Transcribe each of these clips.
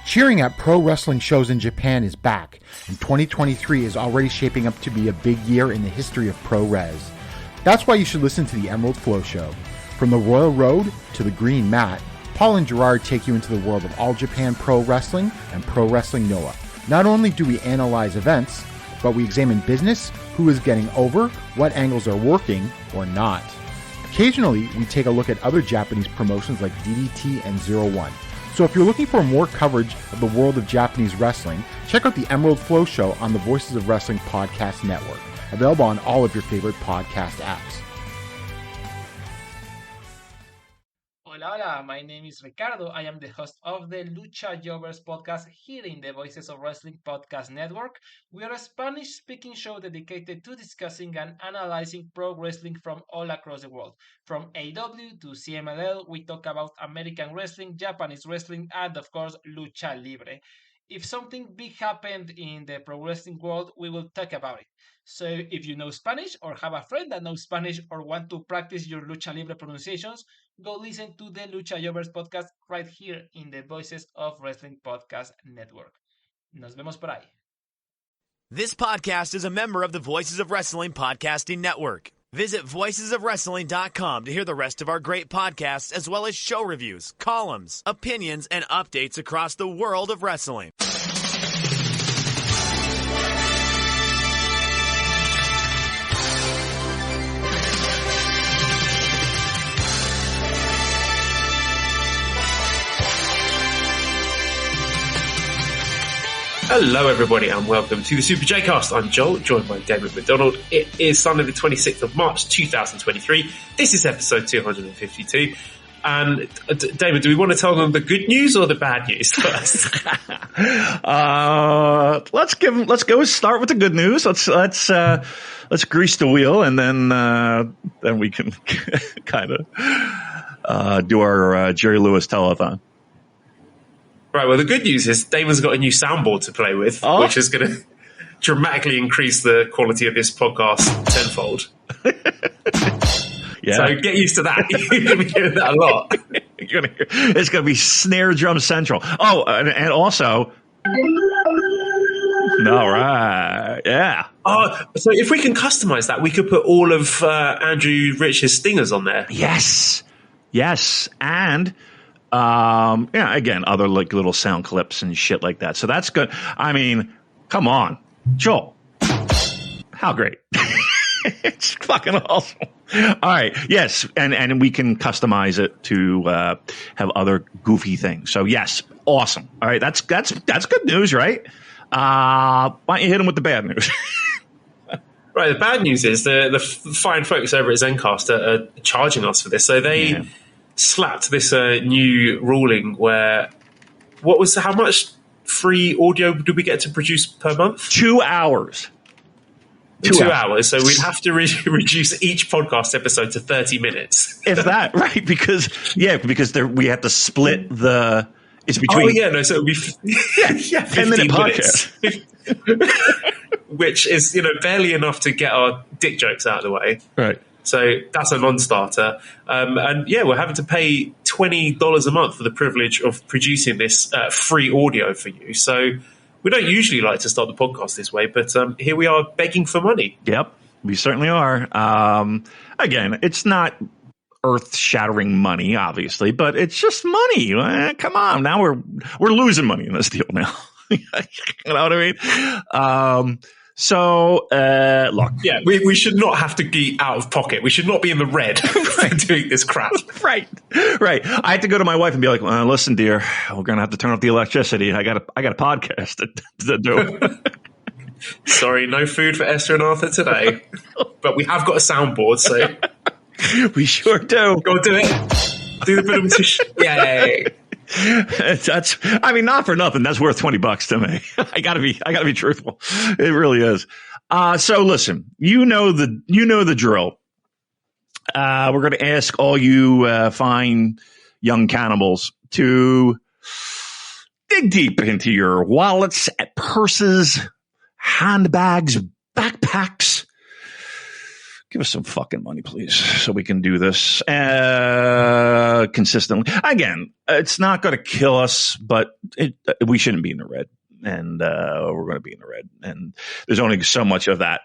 Cheering at pro wrestling shows in Japan is back, and 2023 is already shaping up to be a big year in the history of pro res. That's why you should listen to the Emerald Flow Show. From the Royal Road to the Green Mat, Paul and Gerard take you into the world of All Japan Pro Wrestling and Pro Wrestling Noah. Not only do we analyze events, but we examine business, who is getting over, what angles are working or not. Occasionally, we take a look at other Japanese promotions like DDT and Zero One. So if you're looking for more coverage of the world of Japanese wrestling, check out the Emerald Flow Show on the Voices of Wrestling Podcast Network, available on all of your favorite podcast apps. Hola, my name is Ricardo. I am the host of the Lucha Jovers podcast here in the Voices of Wrestling Podcast Network. We are a Spanish-speaking show dedicated to discussing and analyzing pro wrestling from all across the world. From AW to CMLL, we talk about American wrestling, Japanese wrestling, and of course, Lucha Libre. If something big happened in the pro wrestling world, we will talk about it. So if you know Spanish or have a friend that knows Spanish or want to practice your Lucha Libre pronunciations, go listen to the Lucha Jovers podcast right here in the Voices of Wrestling Podcast Network. Nos vemos por ahí. This podcast is a member of the Voices of Wrestling Podcasting Network. Visit voicesofwrestling.com to hear the rest of our great podcasts, as well as show reviews, columns, opinions, and updates across the world of wrestling. Hello everybody and welcome to the Super J-Cast. I'm Joel, joined by Damon McDonald. It is Sunday the 26th of March 2023. This is episode 252. And Damon, do we want to tell them the good news or the bad news first? Let's go start with the good news. Let's grease the wheel, and then we can kind of do our Jerry Lewis telethon. Right, well, the good news is Damon's got a new soundboard to play with, which is going to dramatically increase the quality of this podcast tenfold. Yeah. So get used to that. You're going to be hearing that a lot. It's going to be snare drum central. Oh, and also... All right, yeah. So if we can customize that, we could put all of Andrew Rich's stingers on there. Yes, and... again, other like little sound clips and shit like that. So that's good. I mean, come on, Joel. How great. It's fucking awesome. All right. Yes. And we can customize it to, have other goofy things. So yes, awesome. All right. That's good news, right? Why don't you hit him with the bad news? Right. The bad news is the fine folks over at Zencast are charging us for this. So they slapped this new ruling where how much free audio do we get to produce per month? 2 hours. 2 hours. So we'd have to reduce each podcast episode to 30 minutes. If that, right? Because we have to split it's between. Oh yeah, no. So it would be 15 minutes, which is barely enough to get our dick jokes out of the way. Right. So that's a non-starter. And yeah, we're having to pay $20 a month for the privilege of producing this free audio for you. So we don't usually like to start the podcast this way, but here we are begging for money. Yep, we certainly are. Again, it's not earth-shattering money, obviously, but it's just money. Come on, now we're losing money in this deal now. You know what I mean? So, look. Yeah, we should not have to be out of pocket. We should not be in the red for doing this crap. Right. I had to go to my wife and be like, well, listen, dear, we're going to have to turn off the electricity. I got a podcast to do. Sorry, no food for Esther and Arthur today. But we have got a soundboard, so. We sure do. Go do it. Do the bit of Yay. That's, I mean, not for nothing. That's worth $20 to me. I gotta be truthful. It really is. So listen, you know the drill. We're going to ask all you, fine young cannibals to dig deep into your wallets, purses, handbags, backpacks, Give us some fucking money, please, so we can do this consistently. Again, it's not going to kill us, but we shouldn't be in the red. And we're going to be in the red. And there's only so much of that.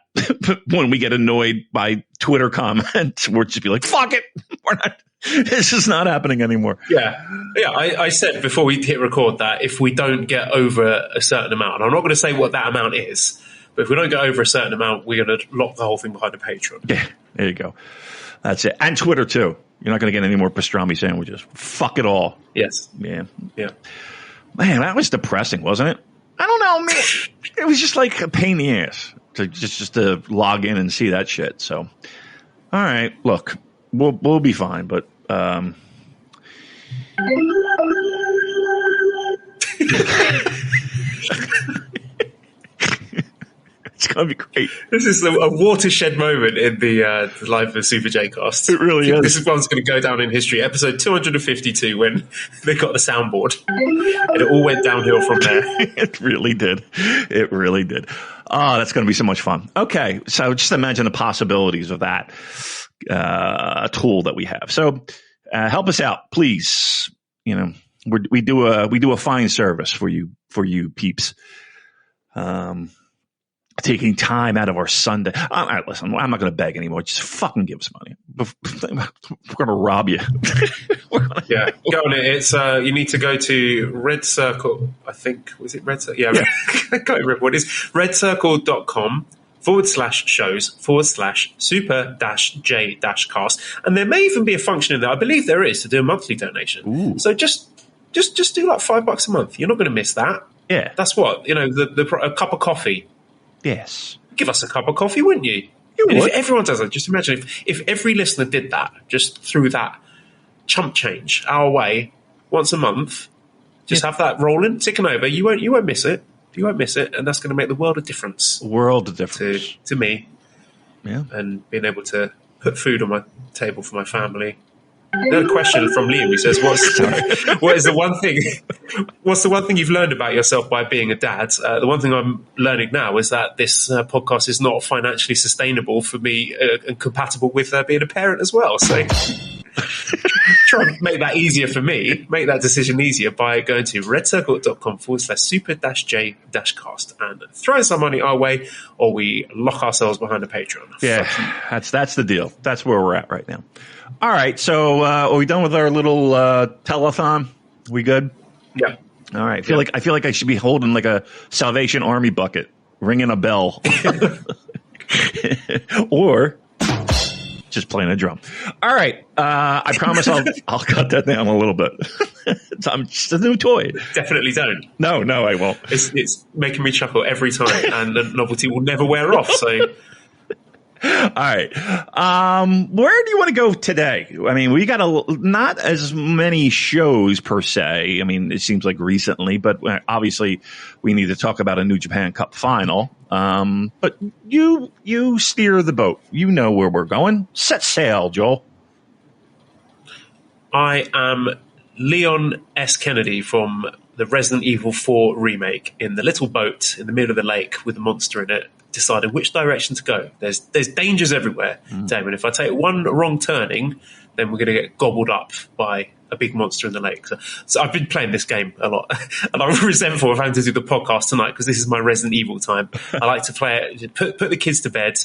When we get annoyed by Twitter comments, we'll just be like, fuck it. We're not. This is not happening anymore. Yeah. I said before we hit record that if we don't get over a certain amount, and I'm not going to say what that amount is, but if we don't get over a certain amount, we're going to lock the whole thing behind a Patreon. Yeah, there you go. That's it. And Twitter, too. You're not going to get any more pastrami sandwiches. Fuck it all. Yes. Yeah. Man, that was depressing, wasn't it? I don't know, man. It was just like a pain in the ass to just to log in and see that shit. So, all right, look, we'll be fine, but it's gonna be great. This is a watershed moment in the life of Super J Cast. It really is. This is one's going to go down in history. Episode 252, when they got the soundboard, and it all went downhill from there. It really did. Oh, that's going to be so much fun. Okay, so just imagine the possibilities of that tool that we have. So help us out, please. You know, we do a fine service for you peeps. Taking time out of our Sunday. All right, listen, I'm not going to beg anymore. Just fucking give us money. We're going to rob you. Yeah, go on it. It's you need to go to Red Circle. I think, was it Red Circle? Yeah. I can't remember what it is. redcircle.com/shows/super-j-cast. And there may even be a function in there. I believe there is to do a monthly donation. Ooh. So just do like $5 a month. You're not going to miss that. Yeah. That's what, a cup of coffee. Yes. Give us a cup of coffee, wouldn't you? would. If everyone does that, just imagine if every listener did that, just threw that chump change our way once a month, just have that rolling, ticking over. You won't miss it. You won't miss it, and that's going to make the world of difference. To me. Yeah. And being able to put food on my table for my family. Another question from Liam. He says, "What's the one thing you've learned about yourself by being a dad?" The one thing I'm learning now is that this podcast is not financially sustainable for me and compatible with being a parent as well. So, try and make that easier for me. Make that decision easier by going to redcircle.com/super-j-cast and throwing some money our way, or we lock ourselves behind a Patreon. Yeah, that's the deal. That's where we're at right now. All right, so are we done with our little telethon? We good? Yeah. All right. I feel like I should be holding like a Salvation Army bucket, ringing a bell, or just playing a drum. All right. I promise I'll cut that down a little bit. It's just a new toy. Definitely don't. No, I won't. It's making me chuckle every time, and the novelty will never wear off. So. All right. Where do you want to go today? I mean, we got not as many shows per se. I mean, it seems like recently, but obviously we need to talk about a New Japan Cup final. But you steer the boat. You know where we're going. Set sail, Joel. I am Leon S. Kennedy from the Resident Evil 4 remake in the little boat in the middle of the lake with a monster in it, deciding which direction to go. There's dangers everywhere, Damon. If I take one wrong turning, then we're going to get gobbled up by a big monster in the lake. So I've been playing this game a lot, and I'm resentful of having to do the podcast tonight because this is my Resident Evil time. I like to play it, put the kids to bed,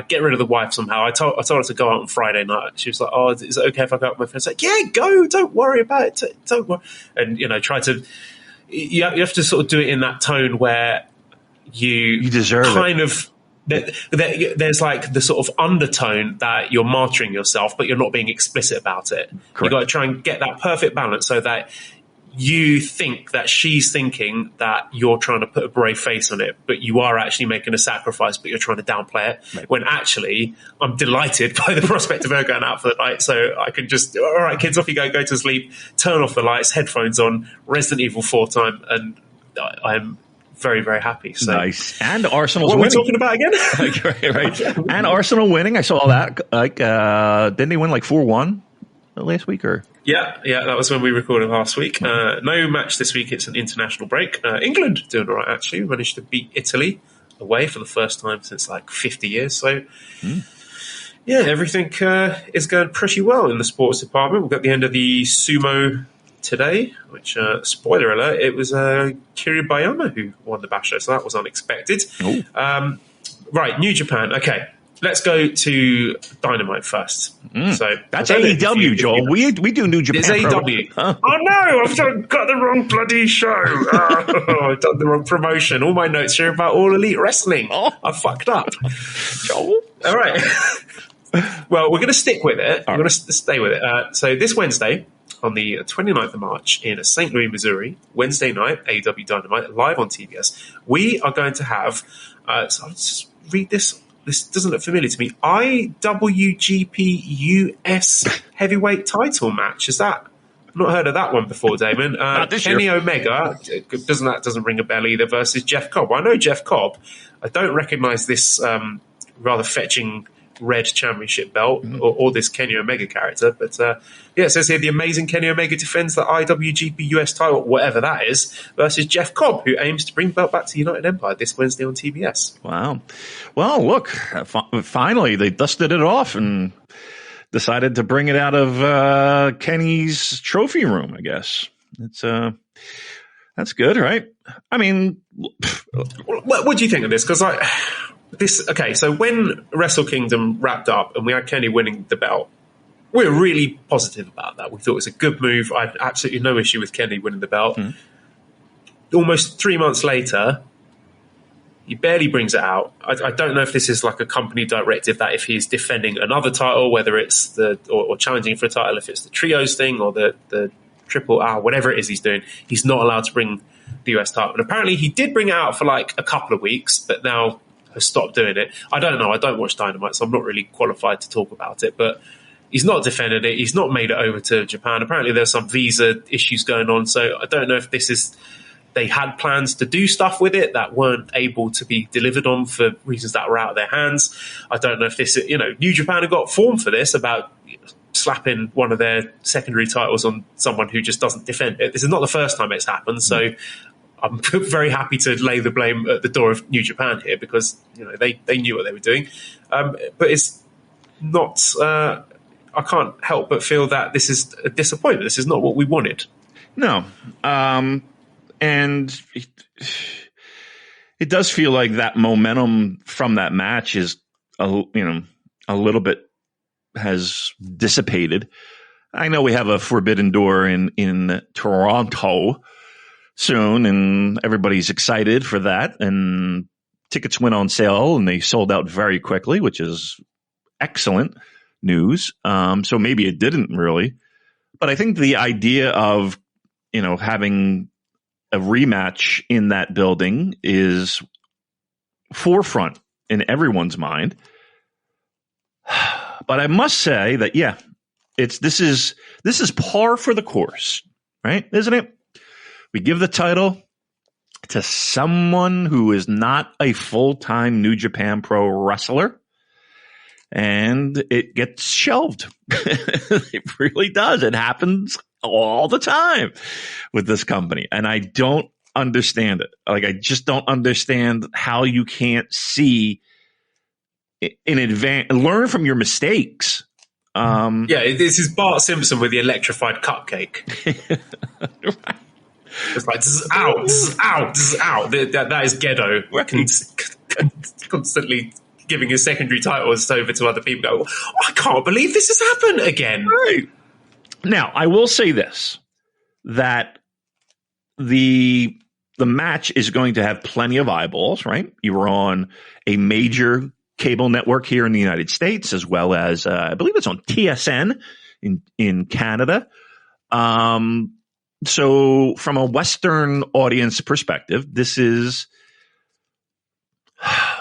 get rid of the wife somehow. I told her to go out on Friday night. She was like, "Oh, is it okay if I go out with my friends?" Like, "Yeah, go. Don't worry about it. Don't worry." And try to. You have to sort of do it in that tone where you deserve kind it. of. There's like the sort of undertone that you're martyring yourself, but you're not being explicit about it. Correct. You've got to try and get that perfect balance so that you think that she's thinking that you're trying to put a brave face on it, but you are actually making a sacrifice, but you're trying to downplay it. Right. When actually, I'm delighted by the prospect of her going out for the night, so I can just, all right, kids, off you go to sleep, turn off the lights, headphones on, Resident Evil 4 time, and I'm very, very happy. So. Nice. And Arsenal's winning. What are we winning. talking about again? right. And Arsenal winning. I saw that. Didn't they win like 4-1 last week? Or Yeah, that was when we recorded last week. No match this week. It's an international break. England doing all right, actually. We managed to beat Italy away for the first time since like 50 years. So, Yeah, everything is going pretty well in the sports department. We've got the end of the sumo today, which, spoiler alert, it was Kiribayama who won the Basho, so that was unexpected. Right, New Japan. Okay, let's go to Dynamite first. So that's AEW, Joel. We do New Japan. It's AEW. Huh? Oh no, I've got the wrong bloody show. I've done the wrong promotion. All my notes are about All Elite Wrestling. I fucked up. Joel? All right. Well, we're going to stick with it. We're going to stay with it. So this Wednesday, on the 29th of March in St. Louis, Missouri, Wednesday night, AEW Dynamite, live on TBS, we are going to have, so I'll just read this. This doesn't look familiar to me. IWGP US heavyweight title match. Is that? I've not heard of that one before, Damon. Not this Kenny year. Omega, doesn't ring a bell either, versus Jeff Cobb. Well, I know Jeff Cobb. I don't recognize this rather fetching red championship belt or this Kenny Omega character, but it says here the amazing Kenny Omega defends the IWGP US title, whatever that is, versus Jeff Cobb, who aims to bring the belt back to United Empire this Wednesday on TBS. Wow. Well, look, finally they dusted it off and decided to bring it out of Kenny's trophy room, I guess. It's that's good, right? I mean, what do you think of this? Because so when Wrestle Kingdom wrapped up and we had Kenny winning the belt, we were really positive about that. We thought it was a good move. I had absolutely no issue with Kenny winning the belt. Almost 3 months later, he barely brings it out. I don't know if this is like a company directive that if he's defending another title, whether it's or challenging for a title, if it's the trios thing or the triple R, whatever it is he's doing, he's not allowed to bring the US title. And apparently he did bring it out for like a couple of weeks, but now has stopped doing it. I don't know. I don't watch Dynamite, so I'm not really qualified to talk about it. But he's not defended it. He's not made it over to Japan. Apparently there's some visa issues going on. So I don't know if this is they had plans to do stuff with it that weren't able to be delivered on for reasons that were out of their hands. I don't know if this, New Japan have got form for this about slapping one of their secondary titles on someone who just doesn't defend it. This is not the first time it's happened. So I'm very happy to lay the blame at the door of New Japan here because they knew what they were doing, but it's not. I can't help but feel that this is a disappointment. This is not what we wanted. No, and it does feel like that momentum from that match is a little bit has dissipated. I know we have a Forbidden Door in Toronto soon, and everybody's excited for that. And tickets went on sale, and they sold out very quickly, which is excellent news. So maybe it didn't really, but I think the idea of having a rematch in that building is forefront in everyone's mind. But I must say that this is par for the course, right? Isn't it? We give the title to someone who is not a full-time New Japan Pro wrestler, and it gets shelved. It really does. It happens all the time with this company, and I don't understand it. I just don't understand how you can't see in advance, learn from your mistakes. This is Bart Simpson with the electrified cupcake. Right. It's like, this is out, this is out, this is out. That is Gedo. Constantly giving his secondary titles over to other people. Go, I can't believe this has happened again. Right. Now, I will say this, that the match is going to have plenty of eyeballs, right? You were on a major cable network here in the United States, as well as, I believe it's on TSN in Canada. So from a Western audience perspective, this is,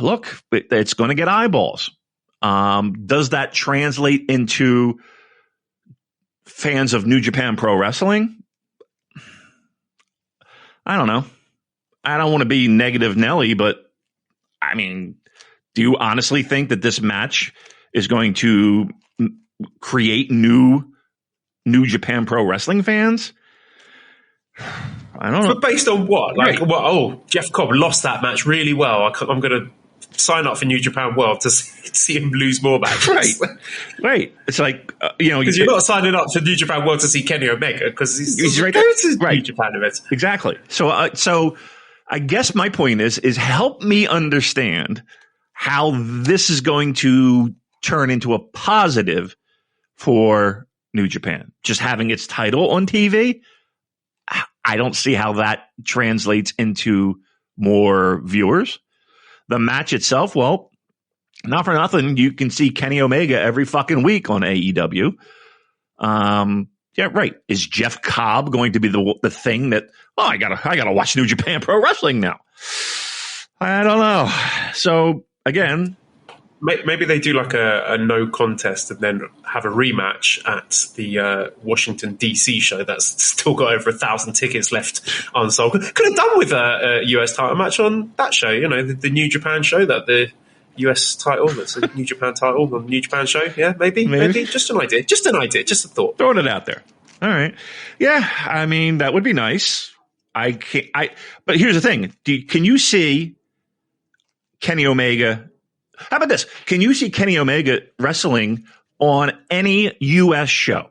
look, it's going to get eyeballs. Does that translate into fans of New Japan Pro Wrestling? I don't know. I don't want to be negative Nelly, but I mean, do you honestly think that this match is going to create new Japan Pro Wrestling fans? I don't know. But based on what? Jeff Cobb lost that match really well. I'm going to sign up for New Japan World to see him lose more matches. Right. It's like, because you're not signing up for New Japan World to see Kenny Omega because he's right there. To right. New Japan events. Exactly. So I guess my point is help me understand how this is going to turn into a positive for New Japan. Just having its title on TV, I don't see how that translates into more viewers. The match itself, well, not for nothing, you can see Kenny Omega every fucking week on AEW. Yeah, right. Is Jeff Cobb going to be the thing that, I gotta watch New Japan Pro Wrestling now? I don't know. So again, maybe they do like a no contest and then have a rematch at the Washington DC show that's still got over 1,000 tickets left unsold. Could have done with a US title match on that show. You know, the New Japan show, that the US title, that's a New Japan title on the New Japan show. Yeah, maybe. Just an idea. Just a thought. Throwing it out there. All right. Yeah, I mean, that would be nice. But here's the thing. Can you see Kenny Omega? How about this? Can you see Kenny Omega wrestling on any U.S. show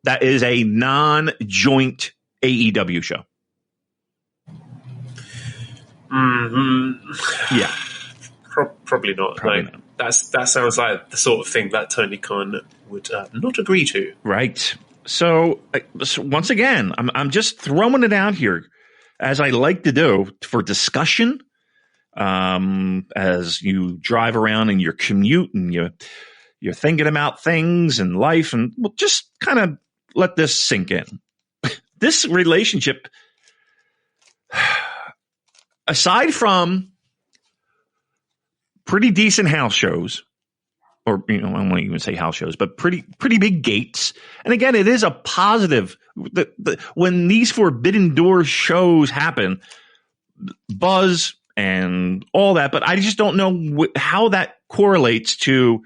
that is a non-joint AEW show? Yeah. Probably not. Probably not. That sounds like the sort of thing that Tony Khan would not agree to. Right. So once again, I'm just throwing it out here, as I like to do, for discussion. As you drive around in your commute and you're thinking about things and life, and well, just kind of let this sink in. This relationship, aside from pretty decent house shows, or I won't even say house shows, but pretty big gates. And again, it is a positive when these Forbidden Door shows happen, buzz and all that. But I just don't know how that correlates to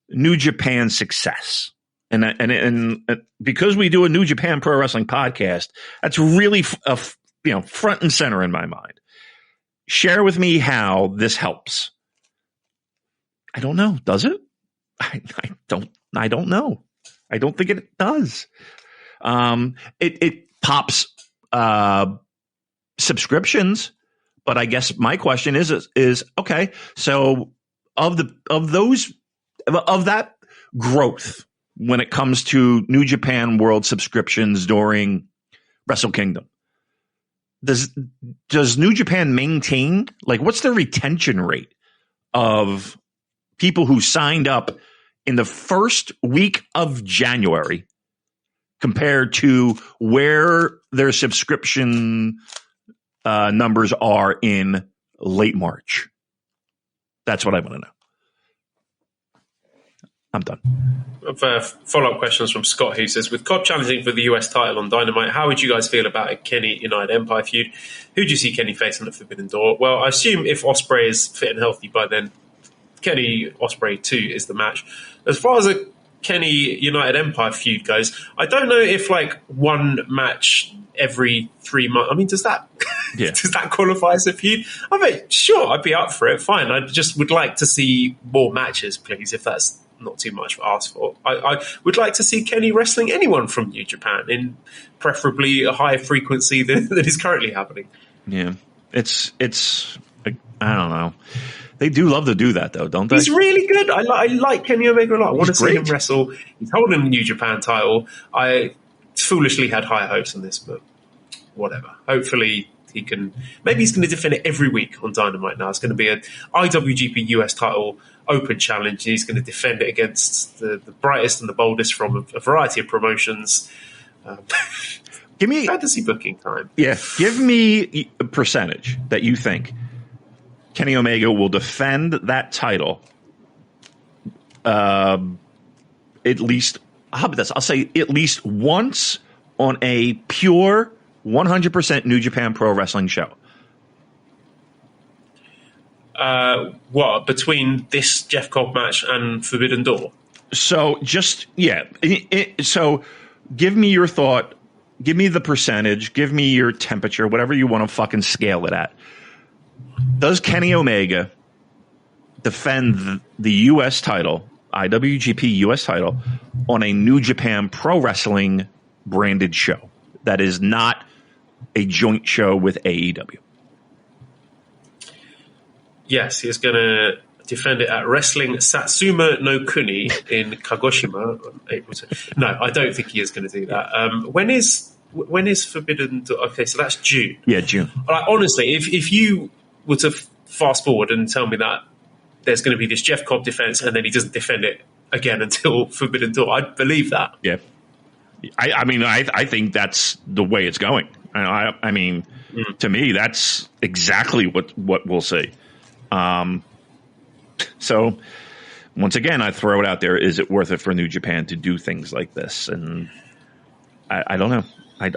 New Japan's success. And because we do a New Japan Pro Wrestling podcast, that's really front and center in my mind. Share with me how this helps. I don't know. Does it? I don't know. I don't think it does. It pops subscriptions, but I guess my question is okay. So of that growth when it comes to New Japan World subscriptions during Wrestle Kingdom, does New Japan maintain, like, what's the retention rate of people who signed up in the first week of January compared to where their subscription numbers are in late March? That's what I want to know. I'm done. Follow-up questions from Scott, who says, with Cobb challenging for the US title on Dynamite, how would you guys feel about a Kenny United Empire feud? Who do you see Kenny facing at Forbidden Door? Well, I assume if Ospreay is fit and healthy by then, Kenny Ospreay 2 is the match. As far as a Kenny United Empire feud goes, I don't know if like one match every 3 months. I mean, does that does that qualify as a feud? I mean, sure, I'd be up for it. Fine. I just would like to see more matches, please, if that's not too much to ask for. I would like to see Kenny wrestling anyone from New Japan in preferably a higher frequency than is currently happening. Yeah, it's I don't know. They do love to do that, though, don't they? He's really good. I like Kenny Omega a lot. I want to see him wrestle. He's holding the New Japan title. I foolishly had high hopes on this, but whatever. Hopefully he can. Maybe he's going to defend it every week on Dynamite now. It's going to be an IWGP US title open challenge. He's going to defend it against the brightest and the boldest from a variety of promotions. Give me fantasy booking time. Yeah, give me a percentage that you think Kenny Omega will defend that title. At least, how about this? I'll say at least once on a pure 100% New Japan Pro Wrestling show. What, between this Jeff Cobb match and Forbidden Door? So just, so give me your thought. Give me the percentage. Give me your temperature, whatever you want to fucking scale it at. Does Kenny Omega defend the U.S. title, IWGP U.S. title, on a New Japan Pro Wrestling branded show that is not a joint show with AEW. Yes, he's going to defend it at Wrestling Satsuma no Kuni in Kagoshima on April 2nd. No, I don't think he is going to do that. When is Forbidden Door? Okay, so that's June. Yeah, June. Like, honestly, if you were to fast forward and tell me that there's going to be this Jeff Cobb defense and then he doesn't defend it again until Forbidden Door, I'd believe that. Yeah. I mean, I think that's the way it's going. I mean, to me, that's exactly what we'll see. So once again, I throw it out there. Is it worth it for New Japan to do things like this? And I don't know. I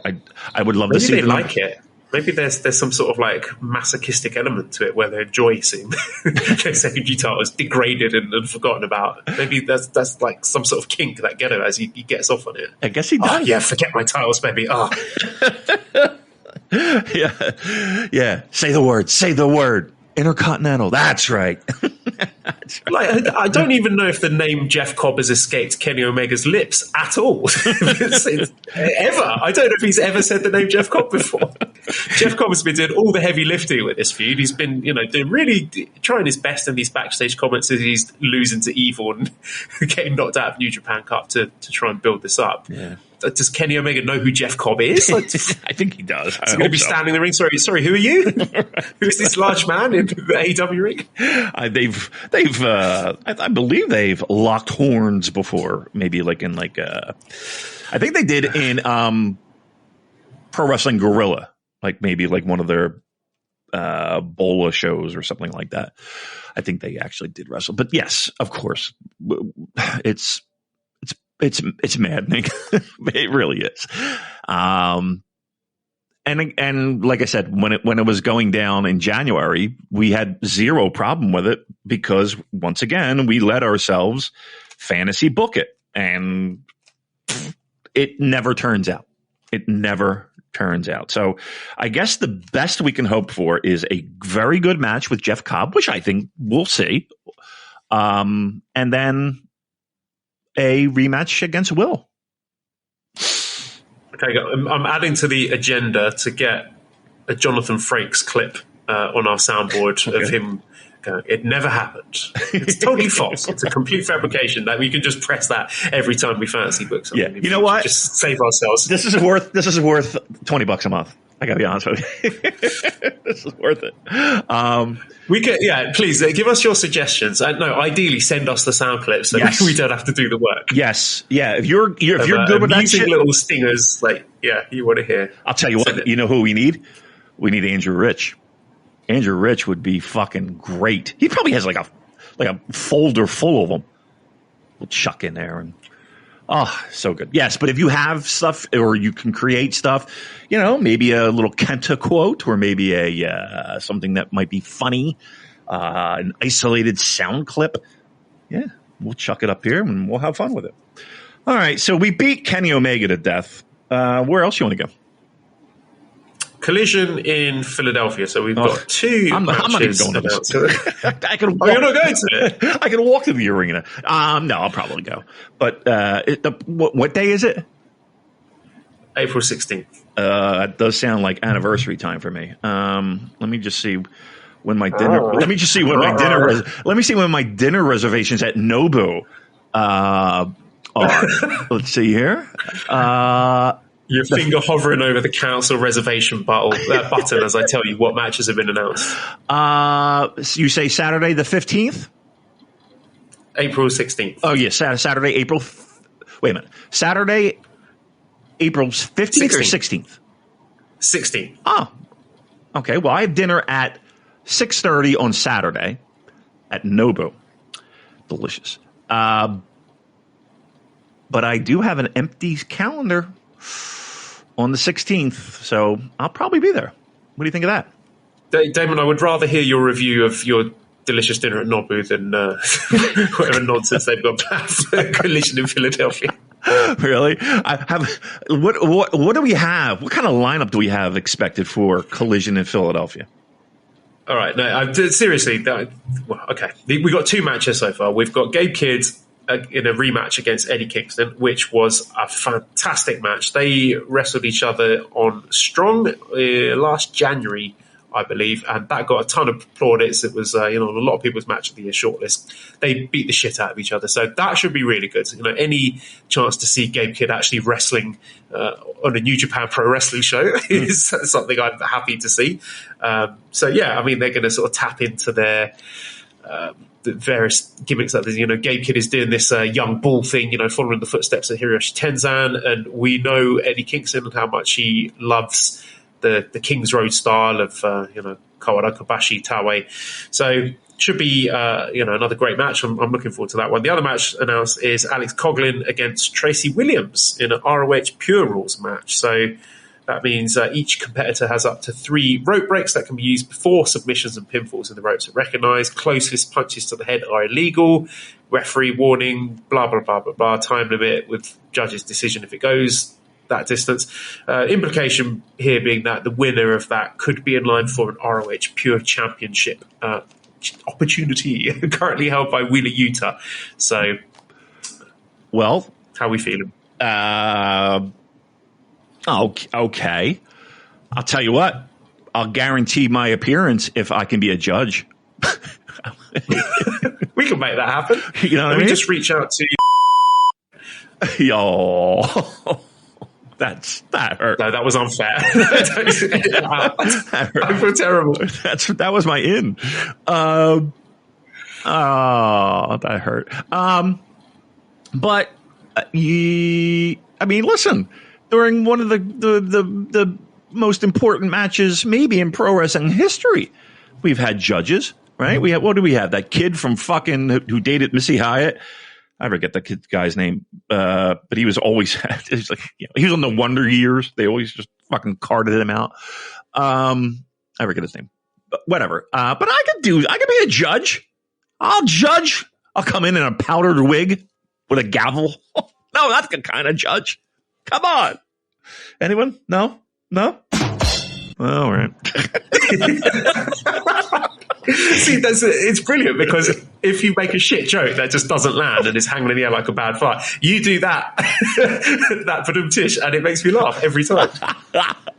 would love to see. Maybe they like it. Maybe there's some sort of like masochistic element to it where they enjoy seeing their secondary titles degraded and forgotten about. Maybe that's like some sort of kink that Geto has. He gets off on it. I guess he does. Oh, yeah, forget my titles, baby. Oh. Yeah. Say the word. Intercontinental. That's right. Like, I don't even know if the name Jeff Cobb has escaped Kenny Omega's lips at all. Ever. I don't know if he's ever said the name Jeff Cobb before. Jeff Cobb has been doing all the heavy lifting with this feud. He's been, doing really trying his best in these backstage comments as he's losing to Evil and getting knocked out of New Japan Cup to try and build this up. Yeah. Does Kenny Omega know who Jeff Cobb is? I think he does. He's going to be standing in the ring. Sorry, who are you? Who's this large man in the AEW ring? I believe they've locked horns before. Maybe I think they did in Pro Wrestling Guerrilla, maybe one of their Bola shows or something like that. I think they actually did wrestle. But yes, of course, it's maddening. It really is. And like I said, when it was going down in January, we had zero problem with it because once again, we let ourselves fantasy book it, and it never turns out. It never turns out. So I guess the best we can hope for is a very good match with Jeff Cobb, which I think we'll see. And then a rematch against Will. Okay, I'm adding to the agenda to get a Jonathan Frakes clip on our soundboard of him going, "It never happened. It's totally false. It's a complete fabrication." That we can just press that every time we fantasy book something. Yeah, you know what? Just save ourselves. This is worth $20 a month. I gotta be honest with you. This is worth it. We could, please give us your suggestions. No, ideally send us the sound clips so we don't have to do the work. Yes, yeah. If you're good with that shit, little stingers, you want to hear. I'll tell you what. You know who we need? We need Andrew Rich. Andrew Rich would be fucking great. He probably has like a folder full of them. We'll chuck in there and. Oh, so good. Yes, but if you have stuff or you can create stuff, maybe a little Kenta quote or maybe a something that might be funny, an isolated sound clip. Yeah, we'll chuck it up here and we'll have fun with it. All right, so we beat Kenny Omega to death. Where else you want to go? Collision in Philadelphia. So we've got two I'm not even going to this. You're not going to it? I can walk to the arena. No, I'll probably go. But what day is it? April 16th. It does sound like anniversary time for me. Let me just see when my dinner. Let me just see when my dinner. Let me see when my dinner reservations at Nobu are. Let's see here. Your finger hovering over the council reservation button as I tell you what matches have been announced. So you say Saturday the 15th? April 16th. Oh, yeah, Saturday, April. Wait a minute. Saturday, April 15th 16th. Or 16th? 16th. Oh, okay. Well, I have dinner at 6:30 on Saturday at Nobu. Delicious. But I do have an empty calendar on the 16th, so I'll probably be there. What do you think of that? Damon, I would rather hear your review of your delicious dinner at Nobu than whatever nonsense they've got planned for Collision in Philadelphia. Really? What do we have? What kind of lineup do we have expected for Collision in Philadelphia? All right, no, seriously. Okay, we got 2 matches so far. We've got Gabe Kidd in a rematch against Eddie Kingston, which was a fantastic match. They wrestled each other on Strong last January, I believe, and that got a ton of plaudits. It was, a lot of people's match of the year shortlist. They beat the shit out of each other, so that should be really good. Any chance to see Gabe Kidd actually wrestling on a New Japan Pro Wrestling show is something I'm happy to see. So yeah, I mean, they're going to sort of tap into their the various gimmicks that Gabe Kidd is doing this young bull thing, following the footsteps of Hiroshi Tenzan, and we know Eddie Kingston and how much he loves the King's Road style of Kawada Kobashi Taue. So should be another great match. I'm looking forward to that one. The other match announced is Alex Coughlin against Tracy Williams in an ROH Pure Rules match. So that means each competitor has up to 3 rope breaks that can be used before submissions and pinfalls, and the ropes are recognised. Close fist punches to the head are illegal. Referee warning, blah, blah, blah, blah, blah. Time limit with judge's decision if it goes that distance. Implication here being that the winner of that could be in line for an ROH Pure Championship opportunity currently held by Wheeler Yuta. So, well, how are we feeling? Okay. I'll tell you what. I'll guarantee my appearance if I can be a judge. We can make that happen. You know what I mean? Just reach out to Yo. That hurt. No, that was unfair. I feel terrible. That was my in. That hurt. But listen. During one of the most important matches, maybe in pro wrestling history, we've had judges, right? What do we have? That kid from who dated Missy Hyatt. I forget the guy's name, but he was always he was on the Wonder Years. They always just fucking carted him out. I forget his name, but whatever. But I could be a judge. I'll judge. I'll come in a powdered wig with a gavel. No, that's the kind of judge. Come on. Anyone? No? All right. See, it's brilliant because if you make a shit joke that just doesn't land and is hanging in the air like a bad fart, you do that tish, and it makes me laugh every time.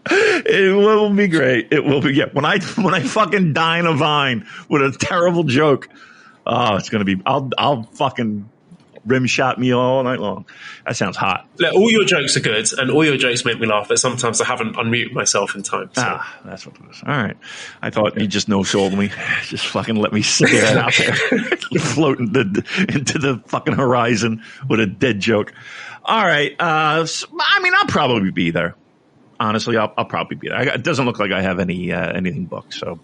It will be great. It will be. Yeah. When I fucking dine a vine with a terrible joke, it's gonna be. I'll fucking rim shot me all night long. That sounds hot. Look, all your jokes are good, and all your jokes make me laugh, but sometimes I haven't unmuted myself in time. So. That's what it is. All right. I thought you just no-sold me. Just fucking let me sit there out there, floating into the fucking horizon with a dead joke. All right. I'll probably be there. Honestly, I'll probably be there. It doesn't look like I have anything booked, so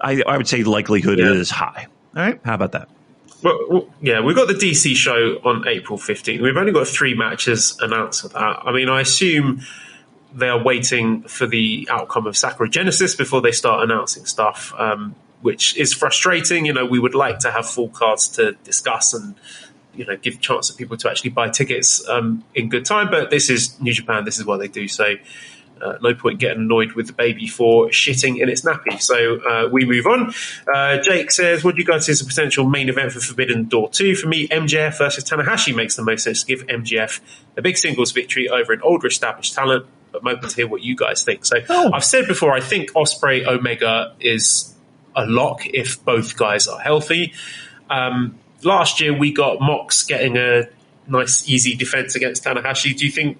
I would say the likelihood is high. All right. How about that? Well, yeah, we've got the DC show on April 15th. We've only got 3 matches announced for that. I mean, I assume they are waiting for the outcome of Sakura Genesis before they start announcing stuff, which is frustrating. We would like to have full cards to discuss and, give a chance for people to actually buy tickets in good time. But this is New Japan. This is what they do. So no point getting annoyed with the baby for shitting in its nappy. So we move on. Jake says, what do you guys see as a potential main event for Forbidden Door 2? For me, MJF versus Tanahashi makes the most sense to give MJF a big singles victory over an older established talent. But I'm open to hear what you guys think. So I've said before, I think Ospreay Omega is a lock if both guys are healthy. Last year, we got Mox getting a nice, easy defense against Tanahashi. Do you think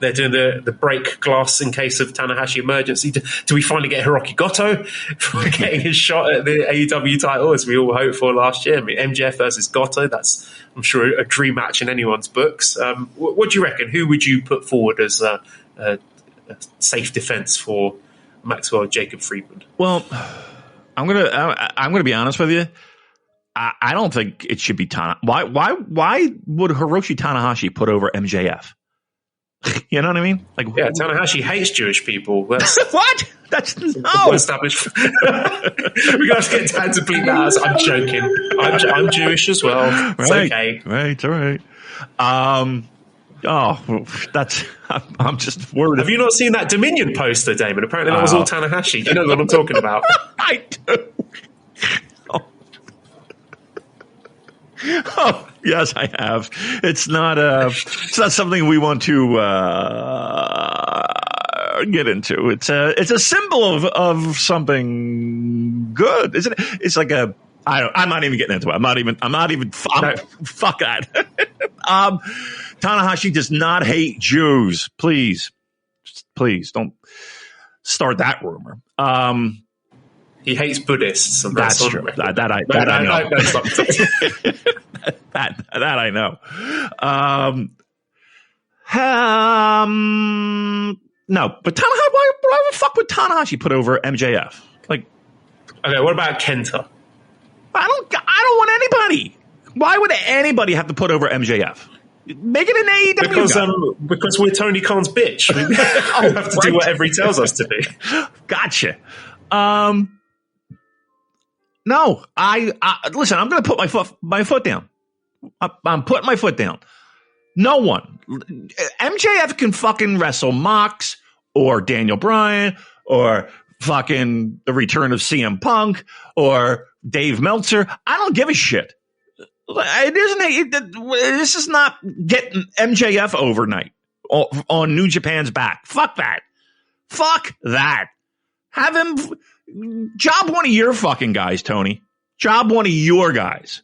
they're doing the break glass in case of Tanahashi emergency? Do we finally get Hiroki Goto for getting his shot at the AEW title, as we all hoped for last year? I mean, MJF versus Goto, that's, I'm sure, a dream match in anyone's books. What do you reckon? Who would you put forward as a safe defense for Maxwell Jacob Friedman? Well, I'm gonna be honest with you. I don't think it should be Tanahashi. Why would Hiroshi Tanahashi put over MJF? You know what I mean? Yeah, Tanahashi hates Jewish people. That's what? That's well established. We're gonna have to get Dan to bleep that out. I'm joking. I'm Jewish as well. It's okay. Right. It's all right. I'm just worried. Have you not seen that Dominion poster, Damon? Apparently that was all Tanahashi. You know what I'm talking about. I do. Oh, yes, I have. It's not something we want to get into. It's a symbol of something good, isn't it? It's like I'm not even getting into it. Fuck that. Tanahashi does not hate Jews. Please don't start that rumor. He hates Buddhists. And that's true. That I know. That I know. No, but Tanahashi. Why the fuck would Tanahashi put over MJF? Like, okay, what about Kenta? I don't want anybody. Why would anybody have to put over MJF? Make it an AEW because we're Tony Khan's bitch. We have to do whatever he tells us to do. Gotcha. No, I listen. I'm going to put my foot down. I'm putting my foot down. No one. MJF can fucking wrestle Mox or Daniel Bryan or fucking the return of CM Punk or Dave Meltzer. I don't give a shit. This is not getting MJF overnight on New Japan's back. Fuck that. Have him job one of your fucking guys, Tony. Job one of your guys.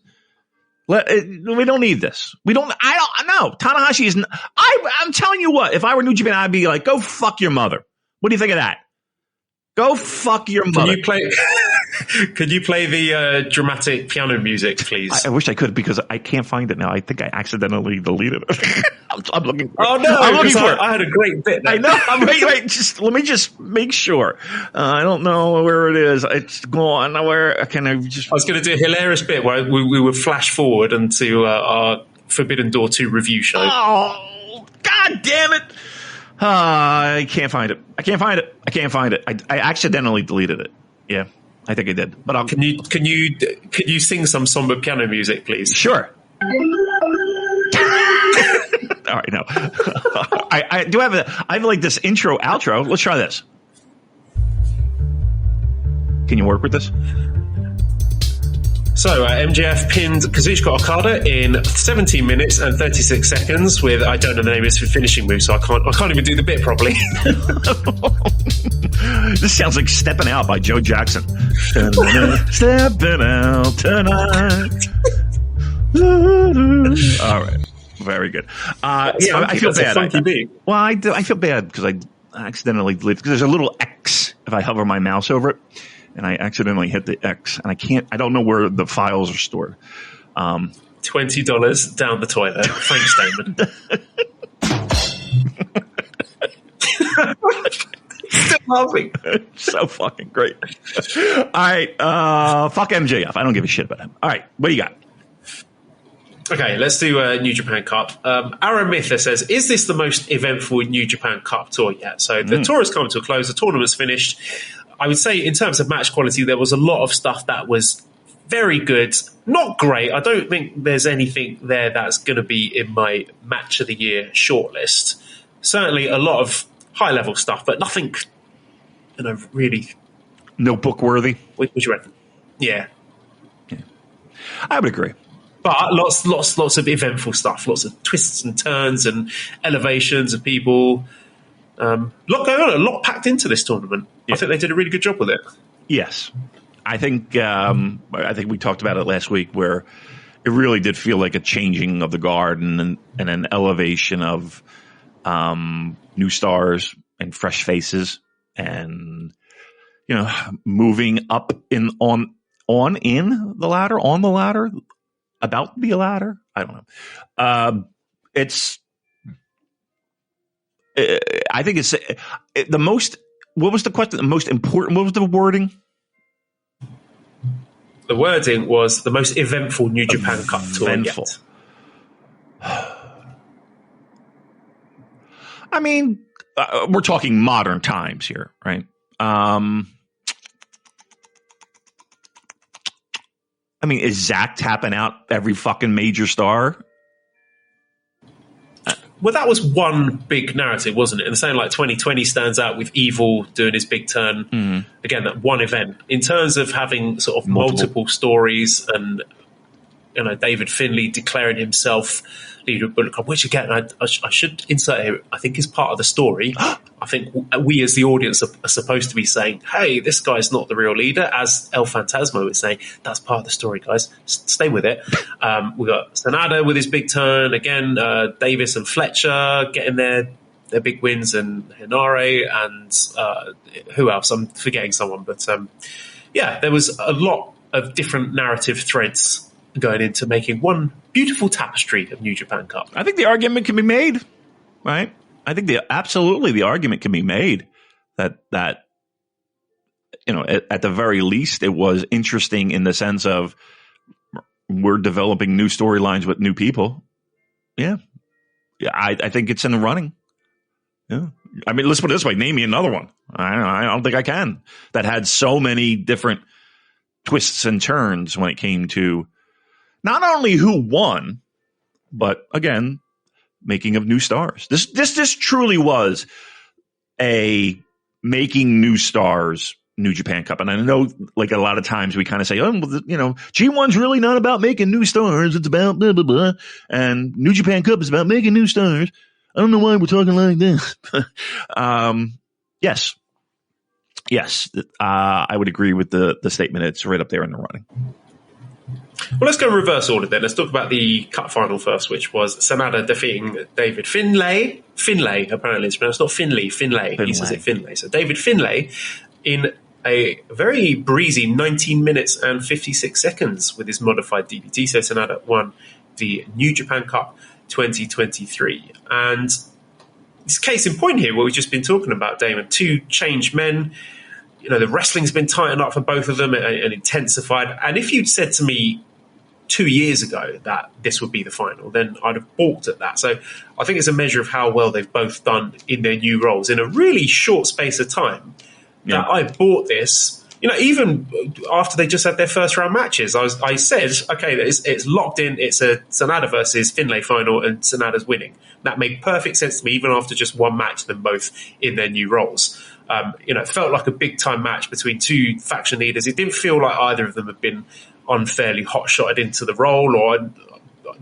We don't need this. I don't know. Tanahashi is. I'm telling you what. If I were New Japan, I'd be like, go fuck your mother. What do you think of that? Go fuck your mother. Could you play the dramatic piano music, please? I wish I could because I can't find it now. I think I accidentally deleted it. I'm looking for it. Oh, no. I'm looking for it. I had a great bit there. I know. Let me just make sure. I don't know where it is. It's gone. Where can I just... I was going to do a hilarious bit where we would flash forward into our Forbidden Door 2 review show. Oh, God damn it. I can't find it. I accidentally deleted it. Yeah. I think I did, but can you sing some somber piano music, please? Sure. All right, no. I do have I have like this intro outro. Let's try this. Can you work with this? So MJF pinned Kazuchika Okada in 17 minutes and 36 seconds with, I don't know the name of his finishing move, so I can't even do the bit properly. This sounds like Stepping Out by Joe Jackson. Stepping out tonight. All right. Very good. I feel bad. Well, I feel bad because I accidentally deleted, because there's a little X if I hover my mouse over it. And I accidentally hit the X, and I don't know where the files are stored. $20 down the toilet. Thanks, Damon. Still laughing. So fucking great. All right. Fuck MJF. I don't give a shit about him. All right. What do you got? Okay, let's do New Japan Cup. Aaron Mither says, is this the most eventful New Japan Cup tour yet? So the tour has come to a close. The tournament's finished. I would say in terms of match quality, there was a lot of stuff that was very good. Not great. I don't think there's anything there that's going to be in my match of the year shortlist. Certainly a lot of high-level stuff, but nothing, really... No book worthy? What do you reckon? Yeah. I would agree. But lots of eventful stuff. Lots of twists and turns and elevations of people... a lot going on, a lot packed into this tournament. Yeah. I think they did a really good job with it. Yes. I think we talked about it last week, where it really did feel like a changing of the guard and an elevation of new stars and fresh faces, and moving up on the ladder, about the ladder. I don't know. I think it's the most. What was the question? The most important. What was the wording? The wording was the most eventful New Japan Cup tour yet. I mean, we're talking modern times here, right? I mean, is Zach tapping out every fucking major star? well, that was one big narrative, wasn't it? And saying like 2020 stands out with Evil doing his big turn. Again, that one event. In terms of having sort of multiple stories and, you know, David Finlay declaring himself leader of Bullet Club, which again, I should insert here, I think is part of the story. I think we as the audience are supposed to be saying, hey, this guy's not the real leader, as El Phantasmo would say. That's part of the story, guys. Stay with it. We got Sanada with his big turn. Again, Davis and Fletcher getting their big wins, and Hinare, and who else? I'm forgetting someone. But yeah, there was a lot of different narrative threads going into making one beautiful tapestry of New Japan Cup. I think the argument can be made, right? I think absolutely the argument can be made that you know, at the very least, it was interesting in the sense of we're developing new storylines with new people. Yeah, I think it's in the running. Yeah, I mean, let's put it this way: name me another one. I don't think I can that had so many different twists and turns when it came to not only who won, but again, making of new stars. This truly was a making new stars New Japan Cup. And I know, like, a lot of times we kind of say, oh, well, you know, G1's really not about making new stars. It's about blah, blah, blah. And New Japan Cup is about making new stars. I don't know why we're talking like this. Yes. I would agree with the statement. It's right up there in the running. Well, let's go in reverse order then. Let's talk about the cup final first, which was Sanada defeating David Finlay. Finlay, apparently it's pronounced, not Finlay. He says it Finlay. So David Finlay in a very breezy 19 minutes and 56 seconds with his modified DVT. So Sanada won the New Japan Cup 2023. And it's case in point here, what we've just been talking about, Damon. Two changed men. You know, the wrestling's been tightened up for both of them and intensified. And if you'd said to me 2 years ago that this would be the final, then I'd have balked at that. So I think it's a measure of how well they've both done in their new roles in a really short space of time. That I bought this, you know, even after they just had their first round matches, I said, okay, it's locked in. It's a Sanada versus Finlay final, and Sanada's winning. That made perfect sense to me, even after just one match, them both in their new roles. You know, it felt like a big time match between two faction leaders. It didn't feel like either of them had been unfairly hot-shotted into the role, or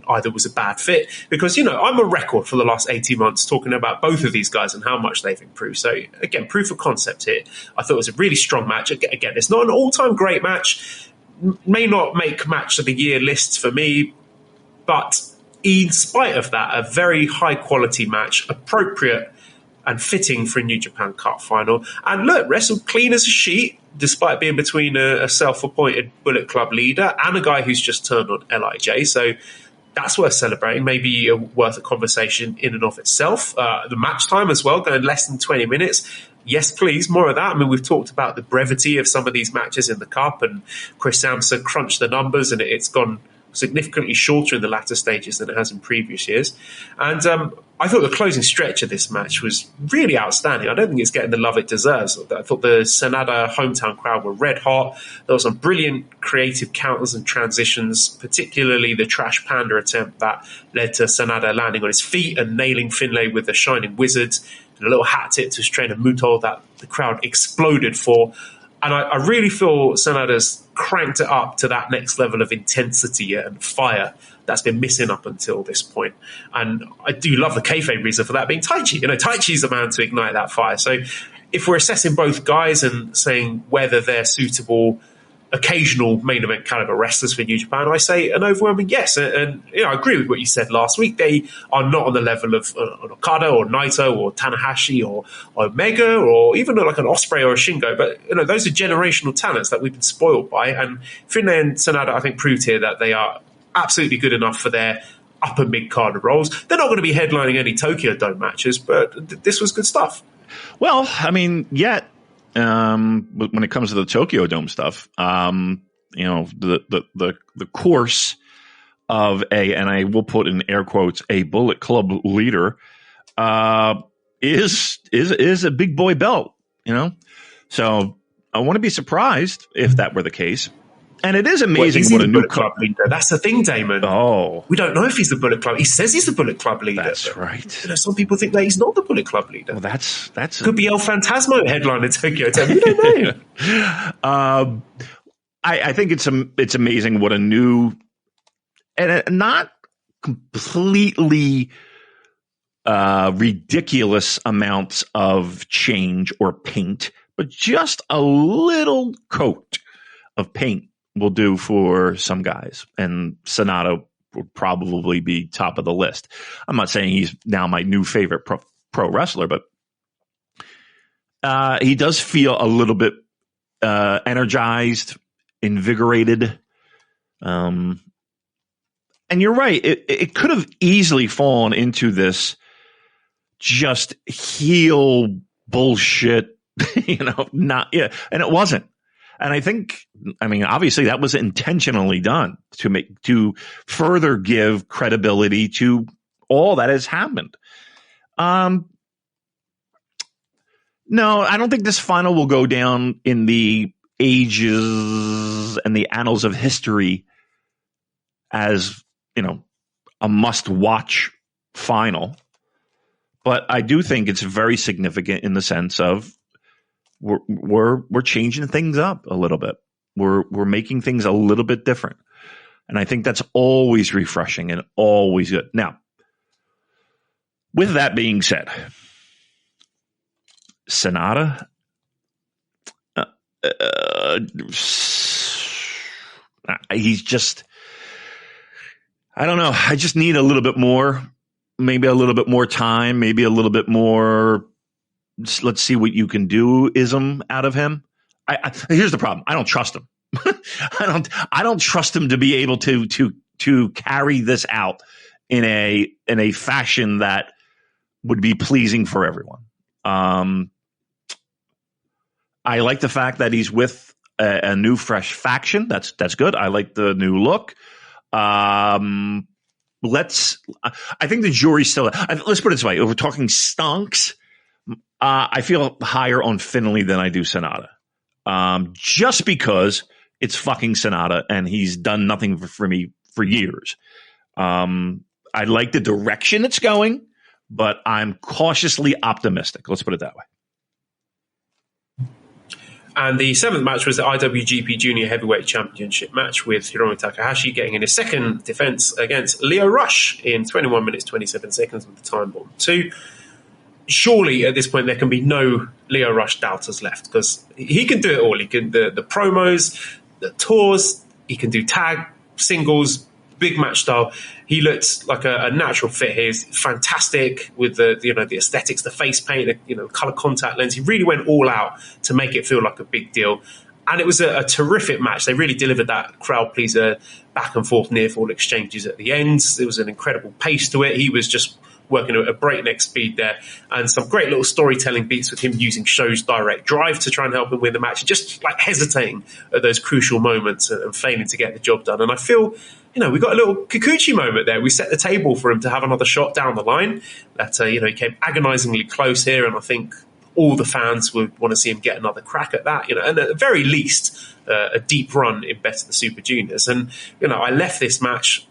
either was a bad fit, because, you know, I'm a record for the last 18 months talking about both of these guys and how much they've improved. So again, proof of concept here. I thought it was a really strong match. Again, it's not an all-time great match, may not make match of the year lists for me, but in spite of that, a very high quality match, appropriate and fitting for a New Japan Cup final. And look, wrestled clean as a sheet, despite being between a self-appointed Bullet Club leader and a guy who's just turned on LIJ. So that's worth celebrating, maybe worth a conversation in and of itself. The match time as well, going less than 20 minutes. Yes, please, more of that. I mean, we've talked about the brevity of some of these matches in the Cup, and Chris Sampson crunched the numbers, and it's gone significantly shorter in the latter stages than it has in previous years. And I thought the closing stretch of this match was really outstanding. I don't think it's getting the love it deserves. I thought the Sanada hometown crowd were red hot. There were some brilliant creative counters and transitions, particularly the Trash Panda attempt that led to Sanada landing on his feet and nailing Finlay with the Shining Wizard, and a little hat tip to his trainer Muto that the crowd exploded for. And I really feel Sanada's cranked it up to that next level of intensity and fire that's been missing up until this point. And I do love the kayfabe reason for that being Taichi. You know, Taichi's the man to ignite that fire. So if we're assessing both guys and saying whether they're suitable occasional main event caliber wrestlers for New Japan, I say an overwhelming yes. And you know, I agree with what you said last week. They are not on the level of an Okada or Naito or Tanahashi or Omega or even like an Ospreay or a Shingo. But you know, those are generational talents that we've been spoiled by. And Finlay and Sanada, I think, proved here that they are absolutely good enough for their upper mid-card roles. They're not going to be headlining any Tokyo Dome matches, but this was good stuff. Well, I mean, yet when it comes to the Tokyo Dome stuff, you know, the course of and I will put in air quotes, a Bullet Club leader is a big boy belt, you know. So I want to be surprised if that were the case. And it is amazing what a new Club leader. That's the thing, Damon. Oh, we don't know if he's the Bullet Club. He says he's the Bullet Club leader. That's right. Some people think that he's not the Bullet Club leader. Well, that's could be El Phantasmo headline in Tokyo. We don't know. I think it's amazing what a new and not completely ridiculous amounts of change or paint, but just a little coat of paint will do for some guys, and SANADA would probably be top of the list. I'm not saying he's now my new favorite pro wrestler, but he does feel a little bit energized, invigorated. And you're right. It could have easily fallen into this just heel bullshit, and it wasn't. And I think, obviously that was intentionally done to further give credibility to all that has happened. No, I don't think this final will go down in the ages and the annals of history as, a must-watch final. But I do think it's very significant in the sense of we're changing things up a little bit. We're making things a little bit different. And I think that's always refreshing and always good. Now, with that being said, SANADA, he's just, I don't know. I just need a little bit more, maybe a little bit more time, maybe a little bit more, let's see what you can do ism out of him. Here's the problem. I don't trust him. I don't trust him to be able to carry this out in a fashion that would be pleasing for everyone. I like the fact that he's with a new, fresh faction. That's good. I like the new look. I think the jury's still. Let's put it this way: if we're talking stonks, I feel higher on Finlay than I do SANADA, just because it's fucking SANADA and he's done nothing for me for years. I like the direction it's going, but I'm cautiously optimistic. Let's put it that way. And the seventh match was the IWGP Junior Heavyweight Championship match, with Hiromu Takahashi getting in his second defense against Lio Rush in 21 minutes, 27 seconds with the time bomb 2. Surely at this point there can be no Lio Rush doubters left, because he can do it all. He can the promos, the tours, he can do tag, singles, big match style. He looks like a natural fit here. He's fantastic with the aesthetics, the face paint, color contact lens. He really went all out to make it feel like a big deal. And it was a terrific match. They really delivered that crowd pleaser, back and forth near fall exchanges at the ends. There was an incredible pace to it. He was just working at a breakneck speed there, and some great little storytelling beats with him using Show's direct drive to try and help him win the match, and just like hesitating at those crucial moments and failing to get the job done. And I feel, we got a little Kikuchi moment there. We set the table for him to have another shot down the line. That he came agonizingly close here, and I think all the fans would want to see him get another crack at that. And at the very least, a deep run in Best of the Super Juniors. And I left this match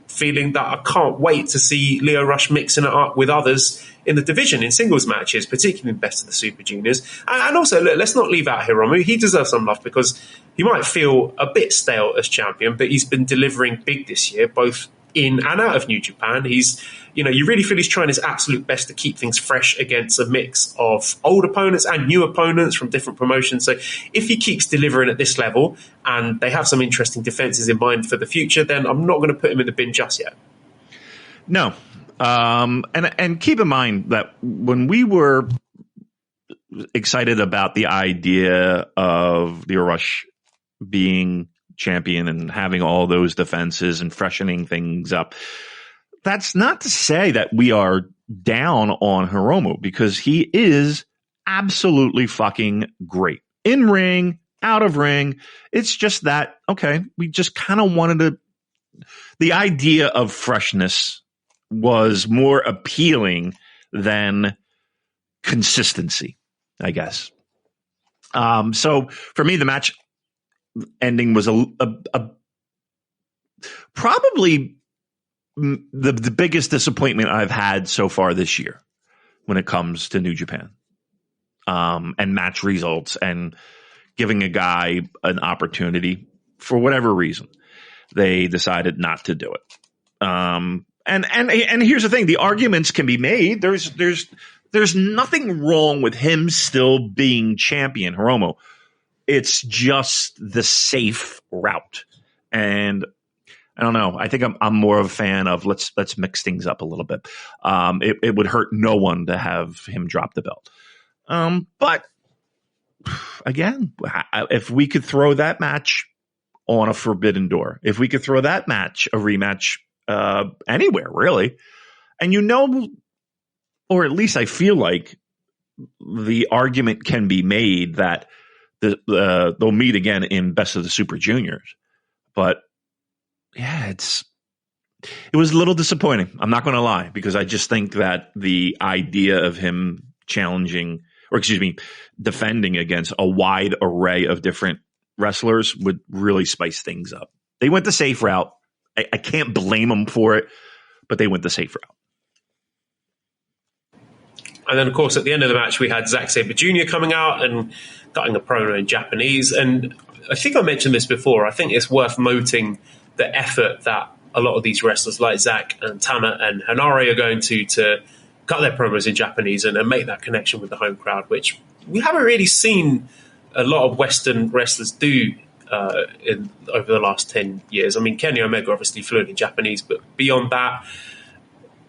feeling that I can't wait to see Lio Rush mixing it up with others in the division in singles matches, particularly in Best of the Super Juniors. And also, look, let's not leave out Hiromu. He deserves some love because he might feel a bit stale as champion, but he's been delivering big this year, both in and out of New Japan. He's, you really feel he's trying his absolute best to keep things fresh against a mix of old opponents and new opponents from different promotions. So if he keeps delivering at this level and they have some interesting defenses in mind for the future, then I'm not going to put him in the bin just yet. No. And keep in mind that when we were excited about the idea of Lio Rush being champion and having all those defenses and freshening things up, that's not to say that we are down on Hiromu, because he is absolutely fucking great in ring, out of ring. It's just that, okay, we just kind of wanted the idea of freshness was more appealing than consistency, I guess. So for me, the match ending was a probably the biggest disappointment I've had so far this year when it comes to New Japan and match results and giving a guy an opportunity for whatever reason. They decided not to do it. And here's the thing: the arguments can be made. There's nothing wrong with him still being champion, Hiromu. It's just the safe route, and I don't know. I think I'm more of a fan of let's mix things up a little bit. It would hurt no one to have him drop the belt. But again, if we could throw that match on a forbidden door, if we could throw that match, a rematch, anywhere really, and or at least I feel like the argument can be made that they'll meet again in Best of the Super Juniors. But yeah, it was a little disappointing. I'm not going to lie, because I just think that the idea of him defending against a wide array of different wrestlers would really spice things up. They went the safe route. I can't blame them for it, but they went the safe route. And then, of course, at the end of the match, we had Zack Sabre Jr. coming out and cutting a promo in Japanese. And I think I mentioned this before. I think it's worth noting the effort that a lot of these wrestlers like Zack and Tana and Hanare are going to cut their promos in Japanese and make that connection with the home crowd, which we haven't really seen a lot of Western wrestlers do over the last 10 years. I mean, Kenny Omega obviously fluent in Japanese, but beyond that,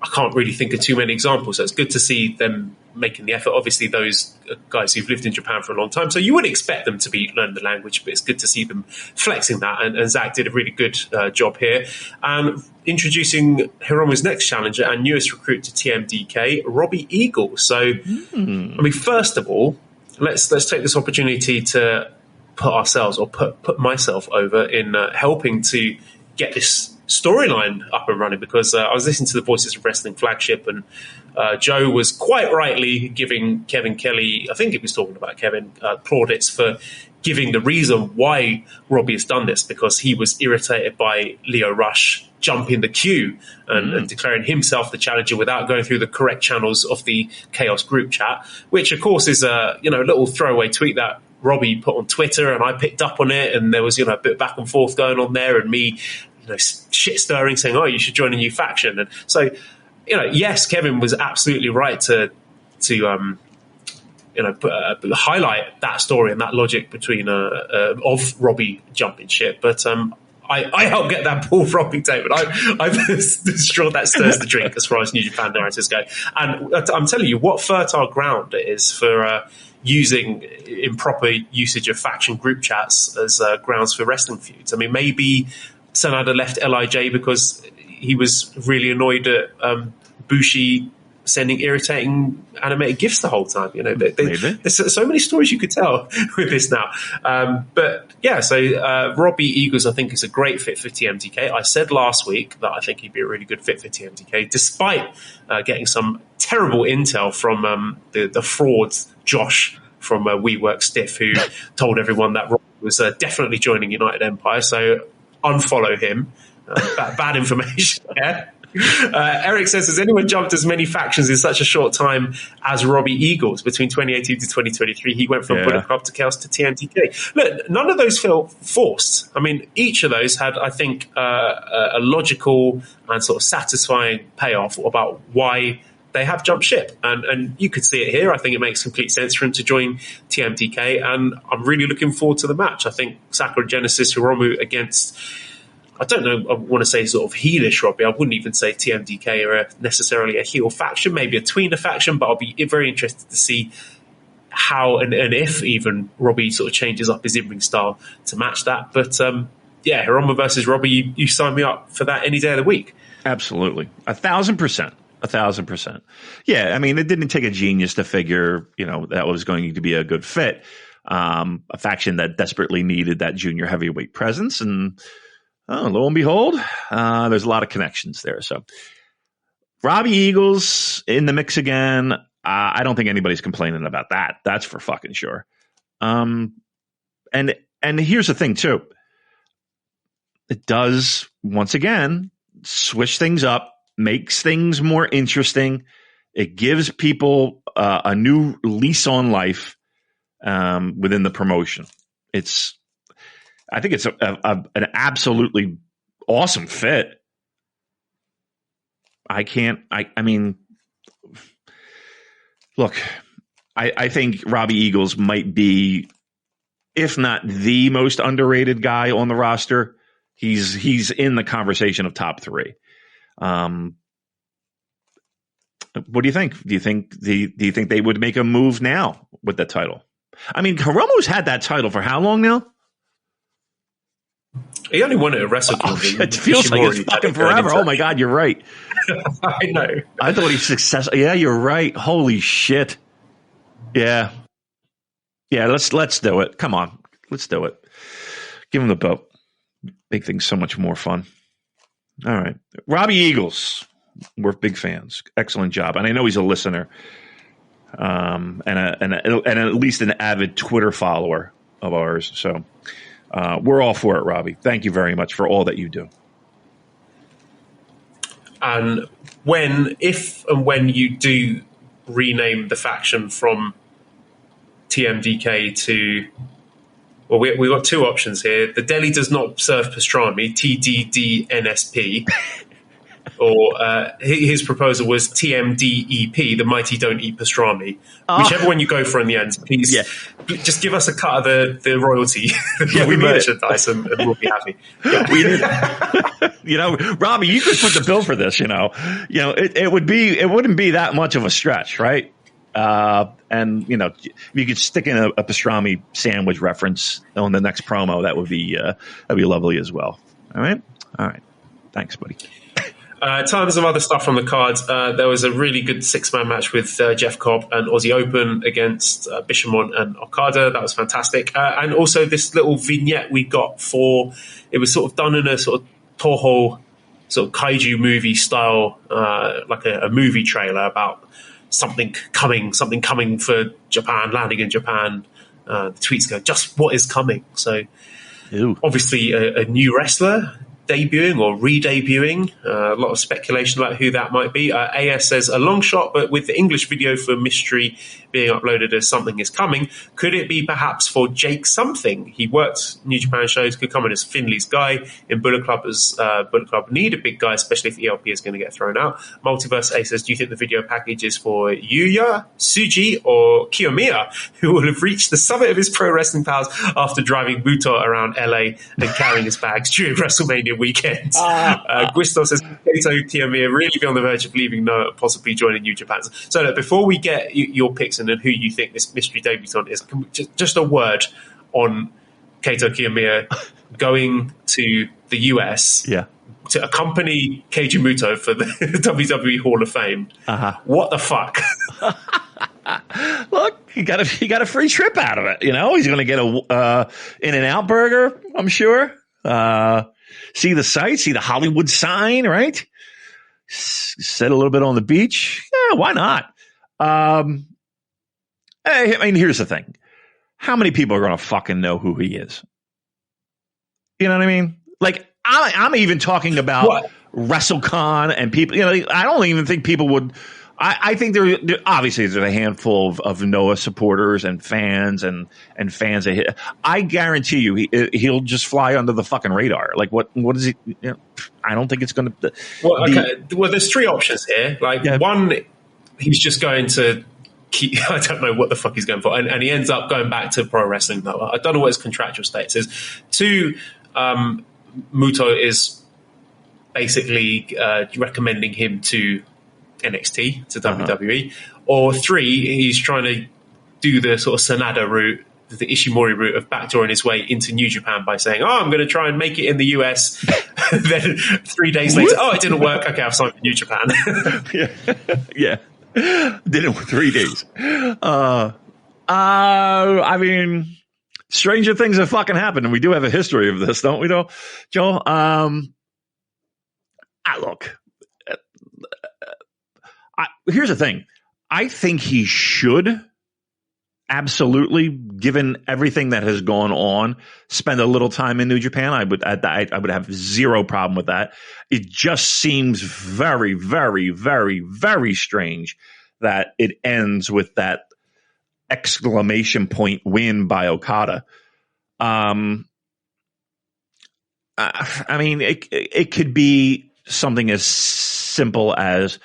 I can't really think of too many examples. So it's good to see them making the effort. Obviously, those guys who've lived in Japan for a long time, so you wouldn't expect them to be learning the language, but it's good to see them flexing that. And Zack did a really good job here. And introducing Hiromu's next challenger and newest recruit to TMDK, Robbie Eagles. So, I mean, first of all, let's take this opportunity to put ourselves, or put myself over in helping to get this storyline up and running, because I was listening to the Voices of Wrestling flagship, and Joe was quite rightly giving Kevin Kelly, I think he was talking about Kevin, plaudits for giving the reason why Robbie has done this, because he was irritated by Leo Rush jumping the queue and declaring himself the challenger without going through the correct channels of the Chaos group chat, which of course is a little throwaway tweet that Robbie put on Twitter, and I picked up on it, and there was a bit back and forth going on there, and me shit stirring, saying, "Oh, you should join a new faction." And so, yes, Kevin was absolutely right to highlight that story and that logic between of Robbie jumping shit. But I helped get that ball rolling, David. I've destroyed that stirs the drink as far as New Japan narratives go. And I'm telling you, what fertile ground it is for using improper usage of faction group chats as grounds for wrestling feuds. I mean, maybe Sanada left LIJ because he was really annoyed at Bushi sending irritating animated GIFs the whole time. There's so many stories you could tell with this now. But yeah, so Robbie Eagles, I think, is a great fit for TMDK. I said last week that I think he'd be a really good fit for TMDK, despite getting some terrible intel from the fraud Josh from WeWork Stiff, who told everyone that Robbie was definitely joining United Empire. So unfollow him. Bad information there. Eric says, has anyone jumped as many factions in such a short time as Robbie Eagles? Between 2018 to 2023, he went from Bullet Club to Chaos to TMDK. Look, none of those felt forced. I mean, each of those had, I think, a logical and sort of satisfying payoff about why they have jumped ship. And you could see it here. I think it makes complete sense for him to join TMDK, and I'm really looking forward to the match. I think Sakura Genesis Hiromu against, I don't know, I want to say sort of heelish Robbie. I wouldn't even say TMDK are necessarily a heel faction, maybe a tweener faction, but I'll be very interested to see how and if even Robbie sort of changes up his in-ring style to match that. But yeah, Hiromu versus Robbie, you sign me up for that any day of the week. Absolutely. 1,000%. 1,000%. Yeah, I mean, it didn't take a genius to figure, that was going to be a good fit. A faction that desperately needed that junior heavyweight presence, and lo and behold, there's a lot of connections there. So Robbie Eagles in the mix again. I don't think anybody's complaining about that. That's for fucking sure. And And here's the thing, too. It does, once again, switch things up, makes things more interesting. It gives people a new lease on life within the promotion. I think it's an absolutely awesome fit. I mean, look, I think Robbie Eagles might be, if not the most underrated guy on the roster, he's in the conversation of top 3. What do you think? Do you think they would make a move now with that title? I mean, Hiromu's had that title for how long now? He only won it at Wrestle Kingdom. It feels like it's fucking forever. Oh my God, you're right. I know. I thought he's successful. Yeah, you're right. Holy shit. Yeah. Yeah, let's do it. Come on. Let's do it. Give him the belt. Make things so much more fun. All right. Robbie Eagles. We're big fans. Excellent job. And I know he's a listener. And at least an avid Twitter follower of ours. So we're all for it, Robbie. Thank you very much for all that you do. And if and when you do rename the faction from TMDK to, well, we've got 2 options here. The deli does not serve pastrami, TDDNSP. Or his proposal was TMDEP, the mighty don't eat pastrami. Whichever one you go for in the end, please just give us a cut of the royalty, we merchandise, and we'll be happy. Yeah. We need Robbie, you could put the bill for this. It wouldn't be that much of a stretch, right? And if you could stick in a pastrami sandwich reference on the next promo, that'd be lovely as well. All right. Thanks, buddy. Tons of other stuff on the cards. There was a really good 6-man match with Jeff Cobb and Aussie Open against Bishamon and Okada. That was fantastic. And also this little vignette we got it was sort of done in a sort of Toho sort of kaiju movie style, like a movie trailer about something coming for Japan, landing in Japan. The tweets go, just what is coming? So obviously a new wrestler debuting or re-debuting. A lot of speculation about who that might be. AS says a long shot, but with the English video for Mystery being uploaded as Something Is Coming, could it be perhaps for Jake Something? He worked New Japan shows, could come in as Finley's guy in Bullet Club, as Bullet Club need a big guy, especially if ELP is going to get thrown out. Multiverse A says, do you think the video package is for Yuya, Suji, or Kiyomiya, who will have reached the summit of his pro wrestling powers after driving Muto around LA and carrying his bags during WrestleMania weekend? Guisto says, Kaito Kiyomiya really be on the verge of leaving Noah and possibly joining New Japan. So look, before we get your picks and who you think this mystery debutant is, just a word on Kaito Kiyomiya going to the US to accompany Keiji Muto for the WWE Hall of Fame. What the fuck? Look, he got a free trip out of it. He's going to get a In-N-Out burger, I'm sure. See the sights, see the Hollywood sign, right? Sit a little bit on the beach. Yeah, why not? I mean, here's the thing. How many people are going to fucking know who he is? You know what I mean? Like, I'm even talking about WrestleCon and people, I don't even think people would. I think there obviously there's a handful of Noah supporters and fans and fans. I guarantee you he'll just fly under the fucking radar. Like what is he? I don't think it's going to. Well, okay. Well, there's 3 options here. Like one, he's just going to keep. I don't know what the fuck he's going for, and he ends up going back to pro wrestling. Noah. I don't know what his contractual status is. 2, Muto is basically recommending him to NXT, to WWE, or 3, he's trying to do the sort of Sanada route, the Ishimori route of backdooring his way into New Japan by saying, I'm going to try and make it in the US. Then 3 days later, it didn't work. Okay, I've signed for New Japan. Yeah. Did it in 3 days. I mean, stranger things have fucking happened, and we do have a history of this, don't we, though, Joel? Look. Here's the thing. I think he should absolutely, given everything that has gone on, spend a little time in New Japan. I would have zero problem with that. It just seems very, very, very, very strange that it ends with that exclamation point win by Okada. I mean, it could be something as simple as,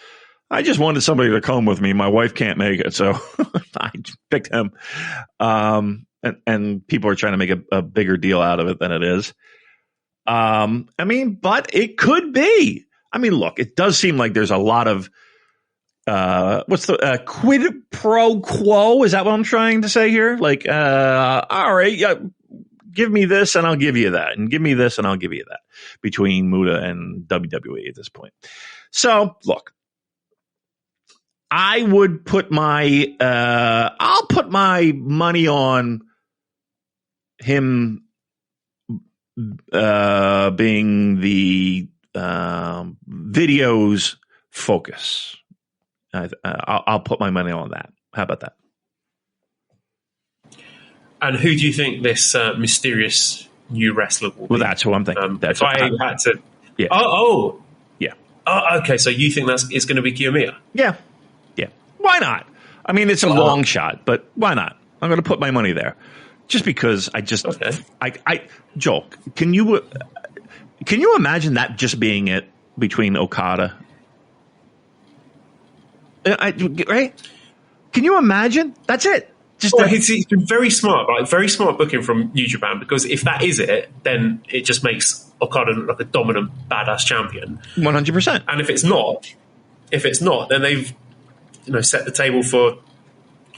I just wanted somebody to come with me. My wife can't make it, so I picked him. And people are trying to make a bigger deal out of it than it is. I mean, but it could be. I mean, look, it does seem like there's a lot of what's the quid pro quo? Is that what I'm trying to say here? Like, all right, yeah, give me this and I'll give you that, and give me this and I'll give you that, between Muta and WWE at this point. So, look. I would put my I'll put my money on him being the video's focus. I'll put my money on that. How about that? And who do you think this mysterious new wrestler will be? Well, that's who I'm thinking. If I had to, yeah. Yeah. Oh, okay. So you think it's going to be Kiyomiya? Yeah. Why not? I mean, it's a long shot, but why not? I'm going to put my money there, just because Joel, can you imagine that just being it between Okada? Right? Can you imagine? That's it. He's been very smart, like very smart booking from New Japan, because if that is it, then it just makes Okada look like a dominant, badass champion. 100%. And if it's not, then they've set the table for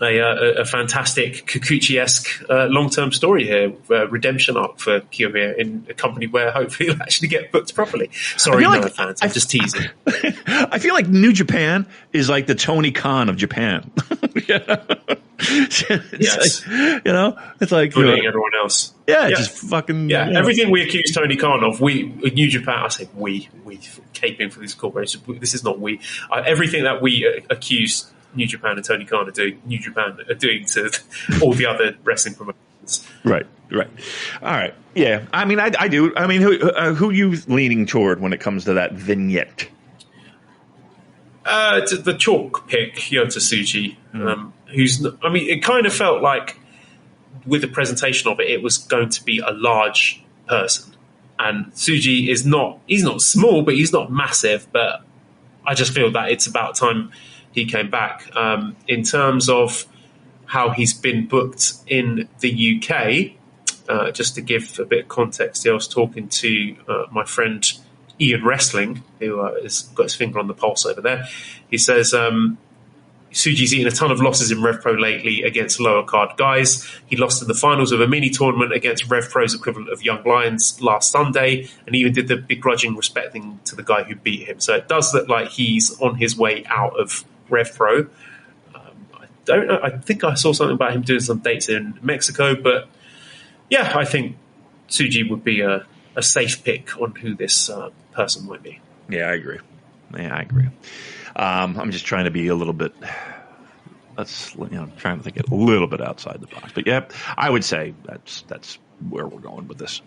a fantastic Kikuchi-esque long-term story here, redemption arc for Kiyomiya in a company where hopefully he'll actually get booked properly. Sorry, no fans, I'm just teasing. I feel like New Japan is like the Tony Khan of Japan. Yes. It's like bullying everyone else. Yeah, just fucking. Yeah, everything we accuse Tony Khan of, New Japan. I say we caping for these corporations. This is not we. Everything that we accuse New Japan and Tony Khan of doing, New Japan are doing to all the other wrestling promotions. Right. All right. Yeah. I mean, I do. I mean, who are you leaning toward when it comes to that vignette? The chalk pick, Yota Tsuji, it kind of felt like with the presentation of it, it was going to be a large person. And Tsuji he's not small, but he's not massive. But I just feel that it's about time he came back. In terms of how he's been booked in the UK, just to give a bit of context, I was talking to my friend Ian Wrestling, who has got his finger on the pulse over there. He says Tsuji's eaten a ton of losses in Rev Pro lately against lower card guys. He lost in the finals of a mini tournament against Rev Pro's equivalent of Young Lions last Sunday, and even did the begrudging respect thing to the guy who beat him. So it does look like he's on his way out of Rev Pro. I don't know. I think I saw something about him doing some dates in Mexico, but yeah, I think Tsuji would be a safe pick on who this person might be. Yeah, I agree. I'm just trying to be a little bit. Trying to think a little bit outside the box. But yeah, I would say that's where we're going with this.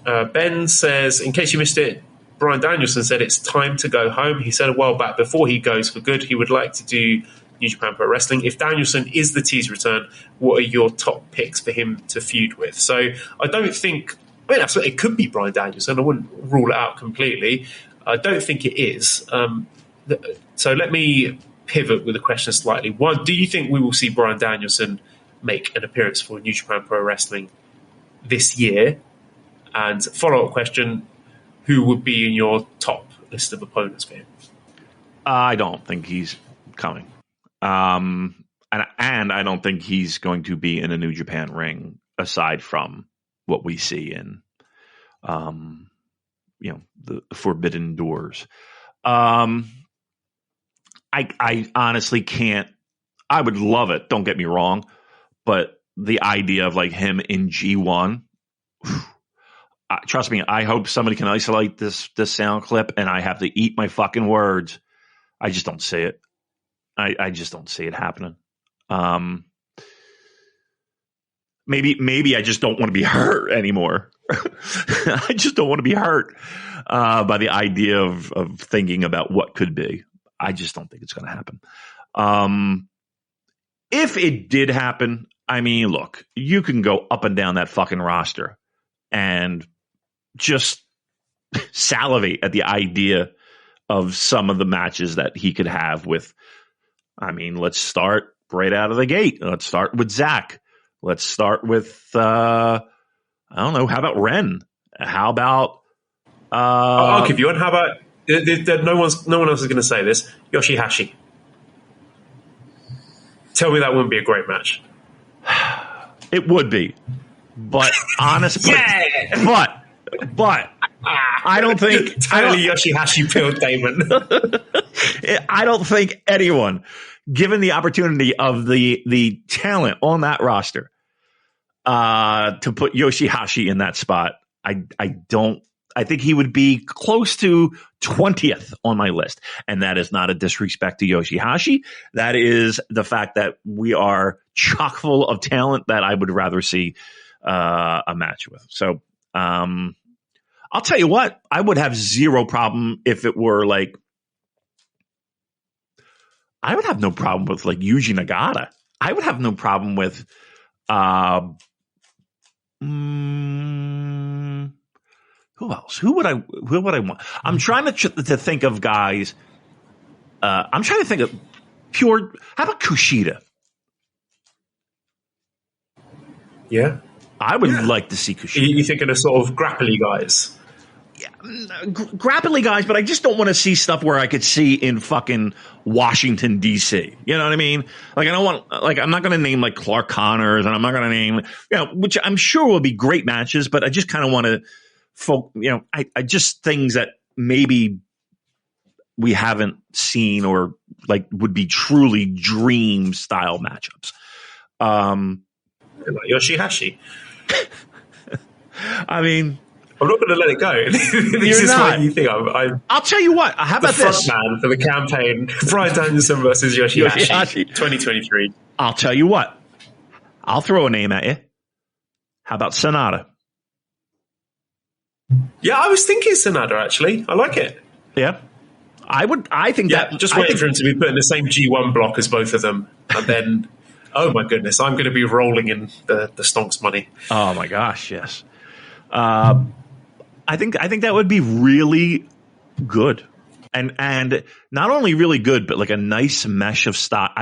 Ben says, in case you missed it, Bryan Danielson said it's time to go home. He said a while back, before he goes for good, he would like to do New Japan Pro Wrestling. If Danielson is the T's return, what are your top picks for him to feud with? So I don't think. It could be Bryan Danielson. I wouldn't rule it out completely. I don't think it is. So let me pivot with a question slightly. One, do you think we will see Bryan Danielson make an appearance for New Japan Pro Wrestling this year? And follow-up question, who would be in your top list of opponents for him? I don't think he's coming. And I don't think he's going to be in a New Japan ring aside from what we see in, the Forbidden Doors. I honestly can't. I would love it. Don't get me wrong, but the idea of like him in G1, trust me. I hope somebody can isolate this sound clip, and I have to eat my fucking words. I just don't see it. I just don't see it happening. Maybe I just don't want to be hurt anymore. I just don't want to be hurt by the idea of thinking about what could be. I just don't think it's going to happen. If it did happen, I mean, look, you can go up and down that fucking roster and just salivate at the idea of some of the matches that he could have with, I mean, let's start right out of the gate. Let's start with Zach. Let's start with, I don't know, how about Ren? How about... I'll give you one. How about, no one else is going to say this, Yoshihashi. Tell me that wouldn't be a great match. It would be. But honestly... But I don't think... Totally Yoshihashi pilled Damon. I don't think anyone, given the opportunity of the talent on that roster, to put Yoshihashi in that spot, I think he would be close to 20th on my list. And that is not a disrespect to Yoshihashi. That is the fact that we are chock full of talent that I would rather see a match with. So I'll tell you what, I would have zero problem if it were like, I would have no problem with like Yuji Nagata. I would have no problem with who else? Who would I want? I'm trying to think of guys. I'm trying to think of pure. How about Kushida? Yeah, I would like to see Kushida. You thinking of sort of grapply guys? Yeah, grapply guys, but I just don't want to see stuff where I could see in fucking Washington D.C. You know what I mean? Like I don't want, like I'm not going to name like Clark Connors, and I'm not going to name, which I'm sure will be great matches, but I just kind of want to, I just things that maybe we haven't seen or like would be truly dream style matchups. Like Yoshihashi. I mean, I'm not going to let it go. This is what you think. I'll tell you what. How about the this? Front man for the campaign, Bryan Danielson versus Yoshihashi, 2023. I'll tell you what. I'll throw a name at you. How about Sanada? Yeah, I was thinking Sanada, actually. I like it. Yeah. I think that... Just waiting for him to be put in the same G1 block as both of them. And then, oh my goodness, I'm going to be rolling in the Stonks money. Oh my gosh, yes. I think that would be really good, and not only really good, but like a nice mesh of stock.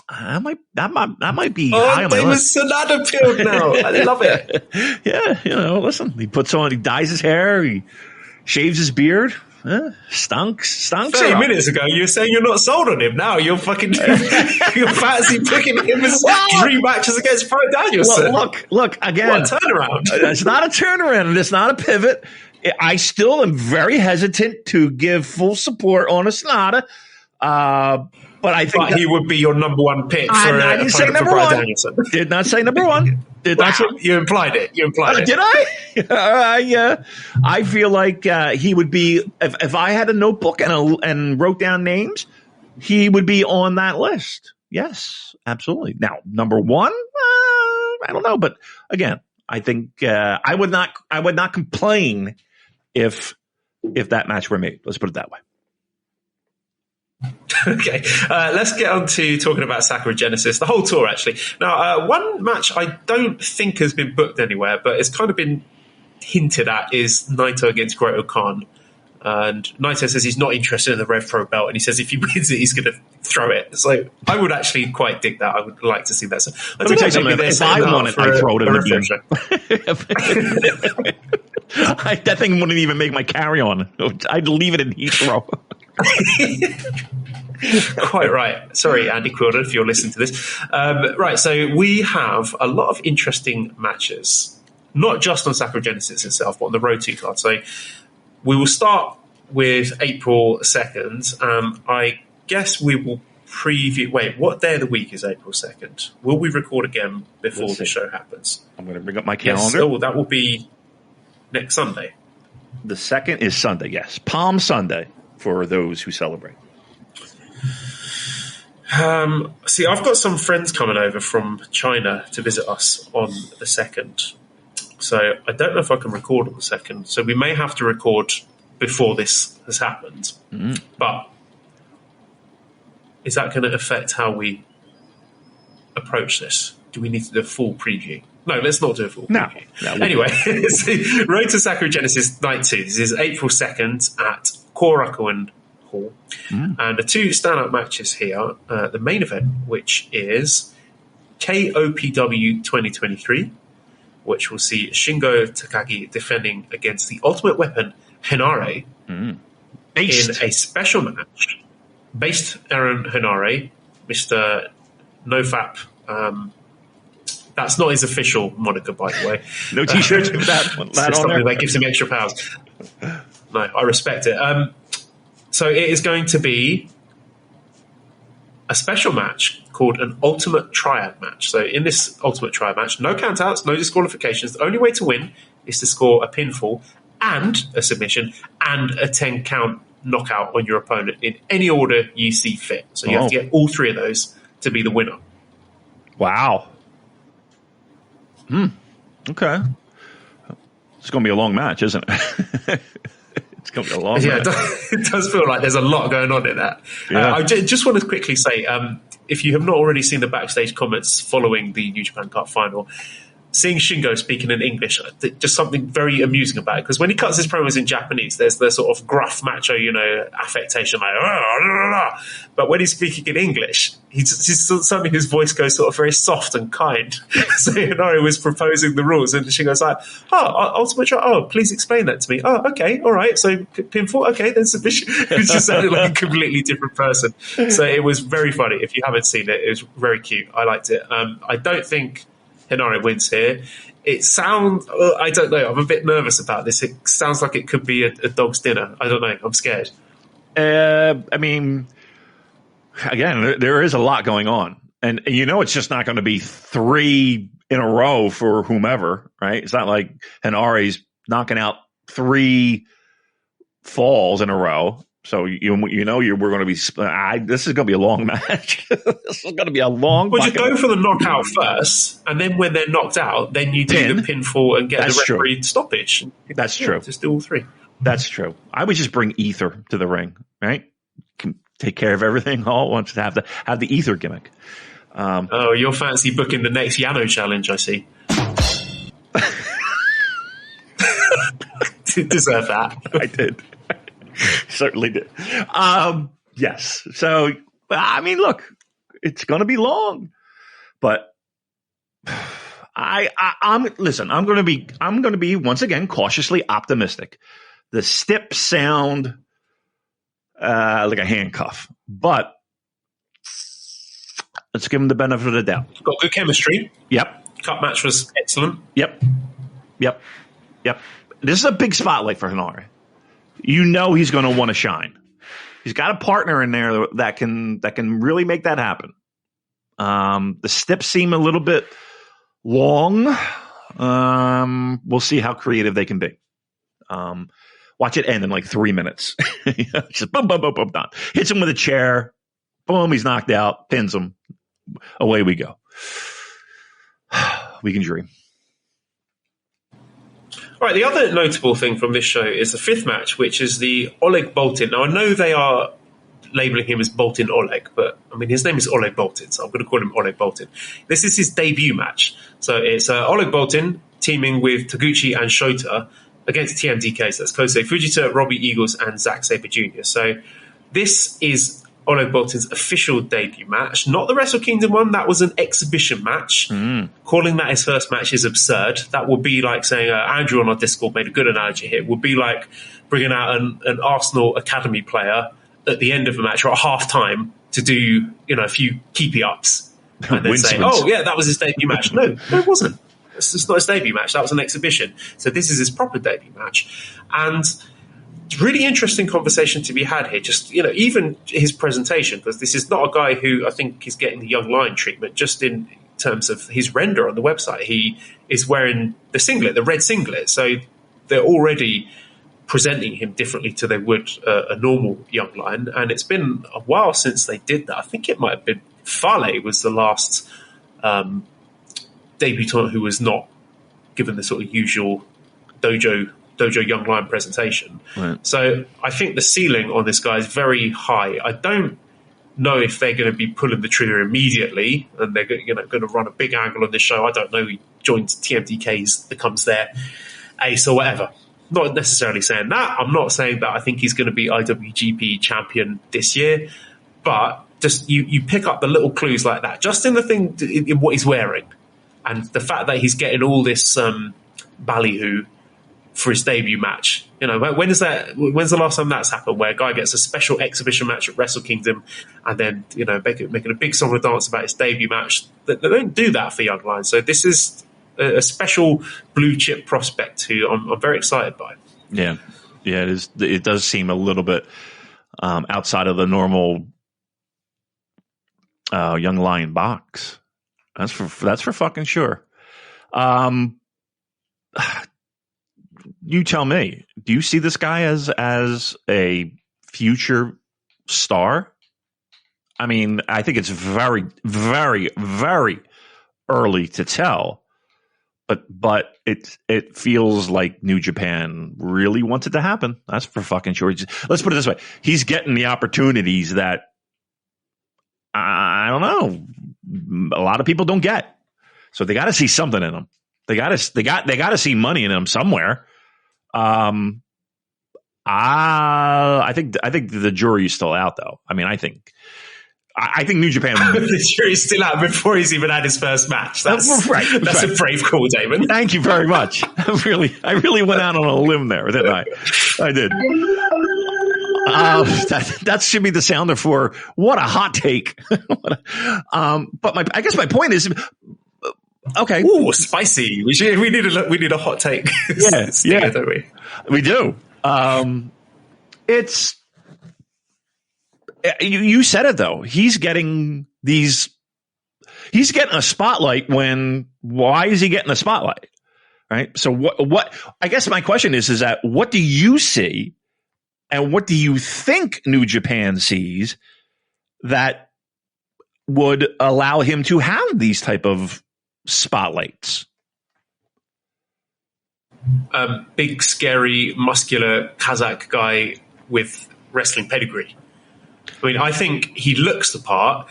That might be high on my list. Sanada pilled now. I love it. Yeah, listen, he dyes his hair, he shaves his beard. Stonks. 30 minutes ago, you were saying you're not sold on him. Now you're fucking you're fancy picking him as dream matches against Bryan Danielson. Look again. What a turnaround! It's not a turnaround, and it's not a pivot. I still am very hesitant to give full support on a Sanada. But I think he would be your number one pick. I didn't say number one. Danielson. Did not say number one. You implied it. Did I? I feel like he would be, if I had a notebook and wrote down names, he would be on that list. Yes, absolutely. Now, number one, I don't know, but again, I think I would not complain if that match were made. Let's put it that way. Okay, let's get on to talking about Sakura Genesis, the whole tour, actually. Now, one match I don't think has been booked anywhere, but it's kind of been hinted at, is Naito against Great Khan. And Naito says he's not interested in the Rev Pro belt, and he says if he wins it, he's going to throw it. So I would actually quite dig that. I would like to see that. So, let me tell you something. If I won it, I'd throw it in the bin. That thing wouldn't even make my carry-on. I'd leave it in Heathrow. Quite right. Sorry, Andy Quilder, if you're listening to this. Right, so we have a lot of interesting matches, not just on Sakura Genesis itself, but on the Road 2 card. So we will start with April 2nd. I guess we will preview... Wait, what day of the week is April 2nd? Will we record again before the show happens? I'm going to bring up my calendar. Yes, that will be next Sunday. The 2nd is Sunday, yes. Palm Sunday for those who celebrate. See, I've got some friends coming over from China to visit us on the 2nd. So I don't know if I can record on the 2nd. So we may have to record before this has happened. But is that going to affect how we approach this? Do we need to do a full preview? No, let's not do a full preview. No, anyway, Road to Sakura Genesis Night 2. This is April 2nd at Korakuen Hall. And the two standout matches here. The main event, which is KOPW 2023, which will see Shingo Takagi defending against the Ultimate Weapon, Henare, in a special match. Based Aaron Henare, Mr. NoFap. That's not his official moniker, by the way. No T-shirts with that on there. That gives him extra powers. No, I respect it. So it is going to be a special match called an Ultimate Triad match. So in this Ultimate Triad match, no countouts, no disqualifications. The only way to win is to score a pinfall and a submission and a 10-count knockout on your opponent in any order you see fit. So you have to get all three of those to be the winner. Wow. Okay. It's going to be a long match, isn't it? It's going to be a long match. It does feel like there's a lot going on in that. Yeah. I just want to quickly say, if you have not already seen the backstage comments following the New Japan Cup final, seeing Shingo speaking in English, just something very amusing about it. Because when he cuts his promos in Japanese, there's the sort of gruff, macho, affectation, like, but when he's speaking in English, suddenly his voice goes sort of very soft and kind. So Henare was proposing the rules, and Shingo's like, Ultimate Triad, please explain that to me. Oh, okay, all right, so pinfall, okay, then submission. It just sounded like a completely different person. So it was very funny. If you haven't seen it, it was very cute. I liked it. I don't think Henare wins here. It sounds, I don't know, I'm a bit nervous about this. It sounds like it could be a dog's dinner. I don't know, I'm scared. I mean, again, there is a lot going on. And it's just not going to be 3 in a row for whomever, right? It's not like Henare's knocking out 3 falls in a row. So we're going to be. This is going to be a long match. This is going to be a long. Well, you go for the knockout first, and then when they're knocked out, then you do the pinfall and get the referee stoppage. That's true. Just do all 3. That's true. I would just bring Ether to the ring, right? Can take care of everything all at once. Have the Ether gimmick. You're fancy booking the next Yano challenge, I see. Deserve that. I did. Certainly did. Yes. So, I mean, look, it's going to be long, but I'm going to be once again cautiously optimistic. The steps sound like a handcuff, but let's give him the benefit of the doubt. Got good chemistry. Yep. Cup match was excellent. Yep. This is a big spotlight for Henare. He's going to want to shine. He's got a partner in there that can really make that happen. The steps seem a little bit long. We'll see how creative they can be. Watch it end in like 3 minutes. Just boom, boom, boom, boom, done. Hits him with a chair. Boom, he's knocked out. Pins him. Away we go. We can dream. All right, the other notable thing from this show is the 5th match, which is the Oleg Boltin. Now, I know they are labeling him as Boltin Oleg, but, I mean, his name is Oleg Boltin, so I'm going to call him Oleg Boltin. This is his debut match. So it's Oleg Boltin teaming with Taguchi and Shota against TMDK. So that's Kosei Fujita, Robbie Eagles, and Zack Sabre Jr. So this is Oleg Boltin's official debut match, not the Wrestle Kingdom one. That was an exhibition match. Calling that his first match is absurd. That would be like saying, Andrew on our Discord made a good analogy here, would be like bringing out an Arsenal Academy player at the end of a match or at half-time to do, a few keepy-ups. And then say, that was his debut match. No, it wasn't. It's not his debut match. That was an exhibition. So this is his proper debut match. And really interesting conversation to be had here. Just, even his presentation, because this is not a guy who I think is getting the young lion treatment, just in terms of his render on the website. He is wearing the singlet, the red singlet. So they're already presenting him differently to they would a normal young lion. And it's been a while since they did that. I think it might have been Fale was the last debutant who was not given the sort of usual dojo young lion presentation. Right. So I think the ceiling on this guy is very high. I don't know if they're going to be pulling the trigger immediately and they're going to run a big angle on this show. I don't know. He joins TMDK's, becomes their ace or whatever. Not necessarily saying that. I'm not saying that I think he's going to be IWGP champion this year, but just you pick up the little clues like that, just in the thing, in what he's wearing, and the fact that he's getting all this ballyhoo for his debut match. When's the last time that's happened, where a guy gets a special exhibition match at Wrestle Kingdom and then making a big song and dance about his debut match? They don't do that for young lions. So this is a special blue chip prospect who I'm very excited by. Yeah, it is. It does seem a little bit outside of the normal young lion box. That's for fucking sure. You tell me. Do you see this guy as a future star? I mean, I think it's very, very, very early to tell. But it feels like New Japan really wants it to happen. That's for fucking sure. Let's put it this way: he's getting the opportunities that I don't know, a lot of people don't get. So they got to see something in him. They got to see money in him somewhere. I think the jury's still out, though. I mean, I think New Japan. The jury's still out before he's even had his first match. That's right. That's right. A brave call, Damon. Thank you very much. I really went out on a limb there, didn't I? I did. That should be the sounder for what a hot take. But I guess my point is, okay. Ooh, spicy. We need a hot take. Yeah, don't we? We do. It's. You said it though. He's getting a spotlight why is he getting a spotlight? Right. So what I guess my question is that what do you see and what do you think New Japan sees that would allow him to have these type of spotlights? Big, scary, muscular Kazakh guy with wrestling pedigree. I mean, I think he looks the part.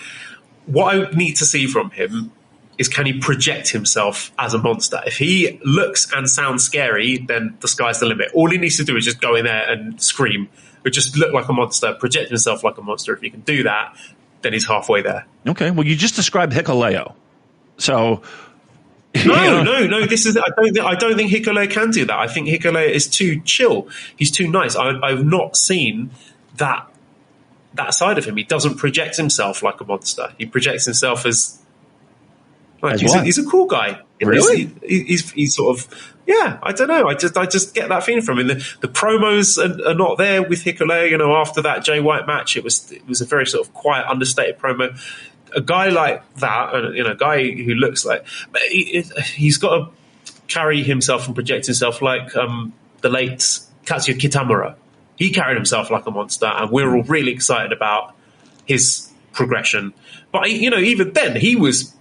What I need to see from him is, can he project himself as a monster? If he looks and sounds scary, then the sky's the limit. All he needs to do is just go in there and scream, or just look like a monster, project himself like a monster. If he can do that, then he's halfway there. Okay, well, you just described Hikuleo. So... No. This is. I don't think Hikuleo can do that. I think Hikuleo is too chill. He's too nice. I've not seen that side of him. He doesn't project himself like a monster. He projects himself as he's a cool guy. Really? He's sort of, yeah. I don't know. I just get that feeling from him. The promos are not there with Hikuleo. After that Jay White match, it was a very sort of quiet, understated promo. A guy like that, a guy who looks like, he's got to carry himself and project himself like the late Katsuya Kitamura. He carried himself like a monster, and we're all really excited about his progression. But even then, he was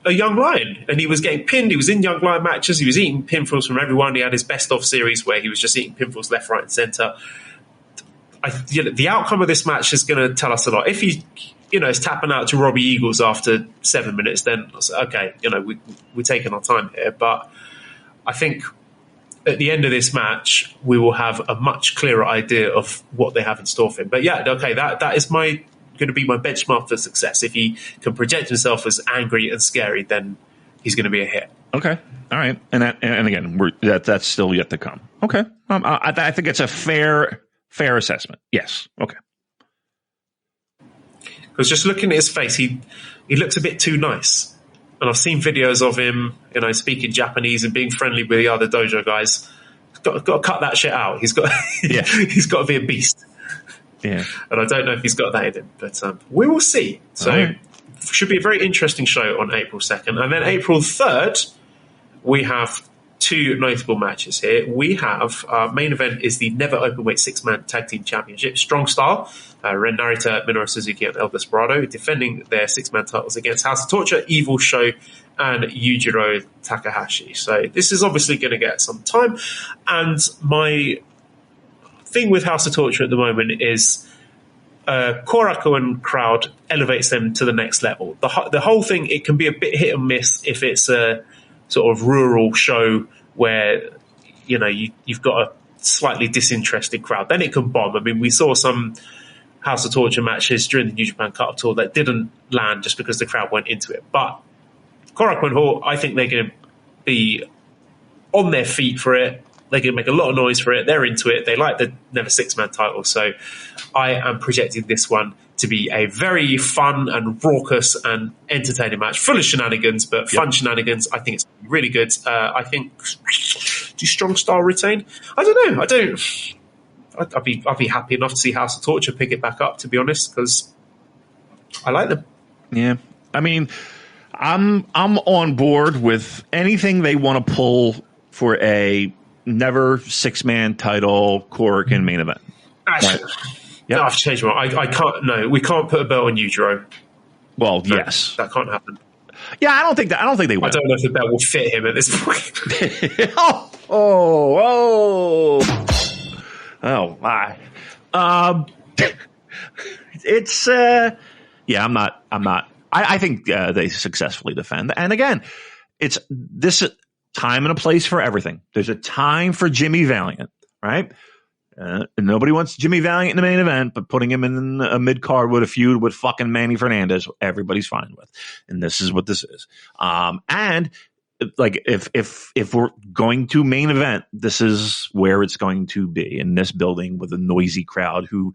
a young lion, and he was getting pinned. He was in young lion matches. He was eating pinfalls from everyone. He had his best of series where he was just eating pinfalls left, right, and center. The outcome of this match is going to tell us a lot. If he is tapping out to Robbie Eagles after 7 minutes, then okay, we're taking our time here. But I think at the end of this match, we will have a much clearer idea of what they have in store for him. But yeah, okay, that is going to be my benchmark for success. If he can project himself as angry and scary, then he's going to be a hit. Okay, all right, and again, that's still yet to come. Okay, I think it's a fair assessment. Yes, okay. Because just looking at his face, he looks a bit too nice. And I've seen videos of him, speaking Japanese and being friendly with the other dojo guys. Got to cut that shit out. He's got to be a beast. Yeah. And I don't know if he's got that in him, but we will see. So should be a very interesting show on April 2nd. And then April 3rd, we have two notable matches here. We have our main event is the Never Openweight Six-Man Tag Team Championship. Strong Style, Ren Narita, Minoru Suzuki, and El Desperado defending their six-man titles against House of Torture, Evil Show, and Yujiro Takahashi. So this is obviously going to get some time. And my thing with House of Torture at the moment is Korakuen crowd elevates them to the next level. The whole thing, it can be a bit hit and miss if it's a sort of rural show where you've got a slightly disinterested crowd. Then it can bomb. I mean, we saw some House of Torture matches during the New Japan Cup tour that didn't land just because the crowd went into it. But Korakuen Hall, I think they're going to be on their feet for it. They're going to make a lot of noise for it. They're into it. They like the Never Six-Man title. So I am projecting this one to be a very fun and raucous and entertaining match, full of shenanigans, but fun shenanigans. I think it's really good. I think, do Strong Style retain? I don't know. I'd be happy enough to see House of Torture pick it back up, to be honest, because I like them. Yeah. I mean, I'm on board with anything they want to pull for a Never Six-Man title Korakuen main event. Actually, no, I've changed my mind. I can't. No, we can't put a belt on Yujiro. Well, yes, that can't happen. Yeah, I don't think they will. I don't know if the belt will fit him at this point. Oh my. It's yeah. I'm not. I think they successfully defend. And again, it's this time and a place for everything. There's a time for Jimmy Valiant, right? Nobody wants Jimmy Valiant in the main event, but putting him in a mid card with a feud with fucking Manny Fernandez, everybody's fine with. And this is what this is. And like if we're going to main event, this is where it's going to be, in this building with a noisy crowd who,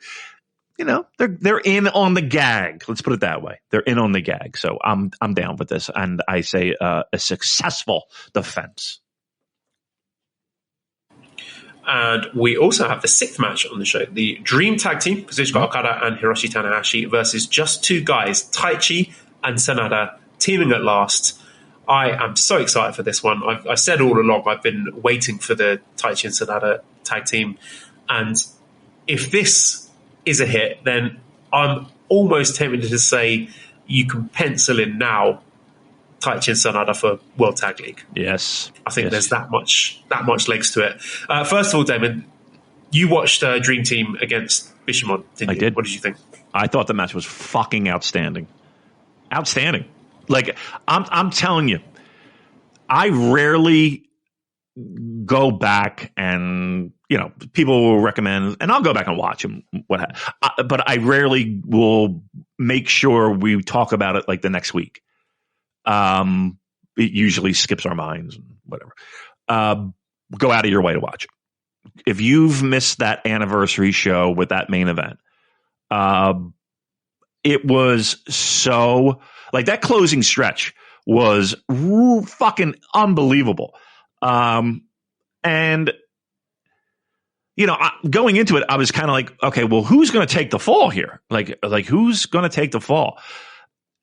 they're in on the gag. Let's put it that way. They're in on the gag. So I'm down with this, and I say a successful defense. And we also have the sixth match on the show, the Dream Tag Team, Kazuchika Okada and Hiroshi Tanahashi versus just two guys, Taichi and Sanada, teaming at last. I am so excited for this one. I've said all along I've been waiting for the Taichi and Sanada tag team, and if this is a hit, then I'm almost tempted to say you can pencil in now Taichi and Sanada for World Tag League. Yes. I think there's that much legs to it. First of all, Damon, you watched Dream Team against Bishamon, didn't you? I did. What did you think? I thought the match was fucking outstanding. Outstanding. Like, I'm telling you, I rarely go back and, people will recommend, and I'll go back and watch them, but I rarely will make sure we talk about it like the next week. It usually skips our minds and whatever. Go out of your way to watch it. If you've missed that anniversary show with that main event, it was so, like, that closing stretch was fucking unbelievable. And going into it, I was kind of like, okay, well, who's going to take the fall here? Like who's going to take the fall?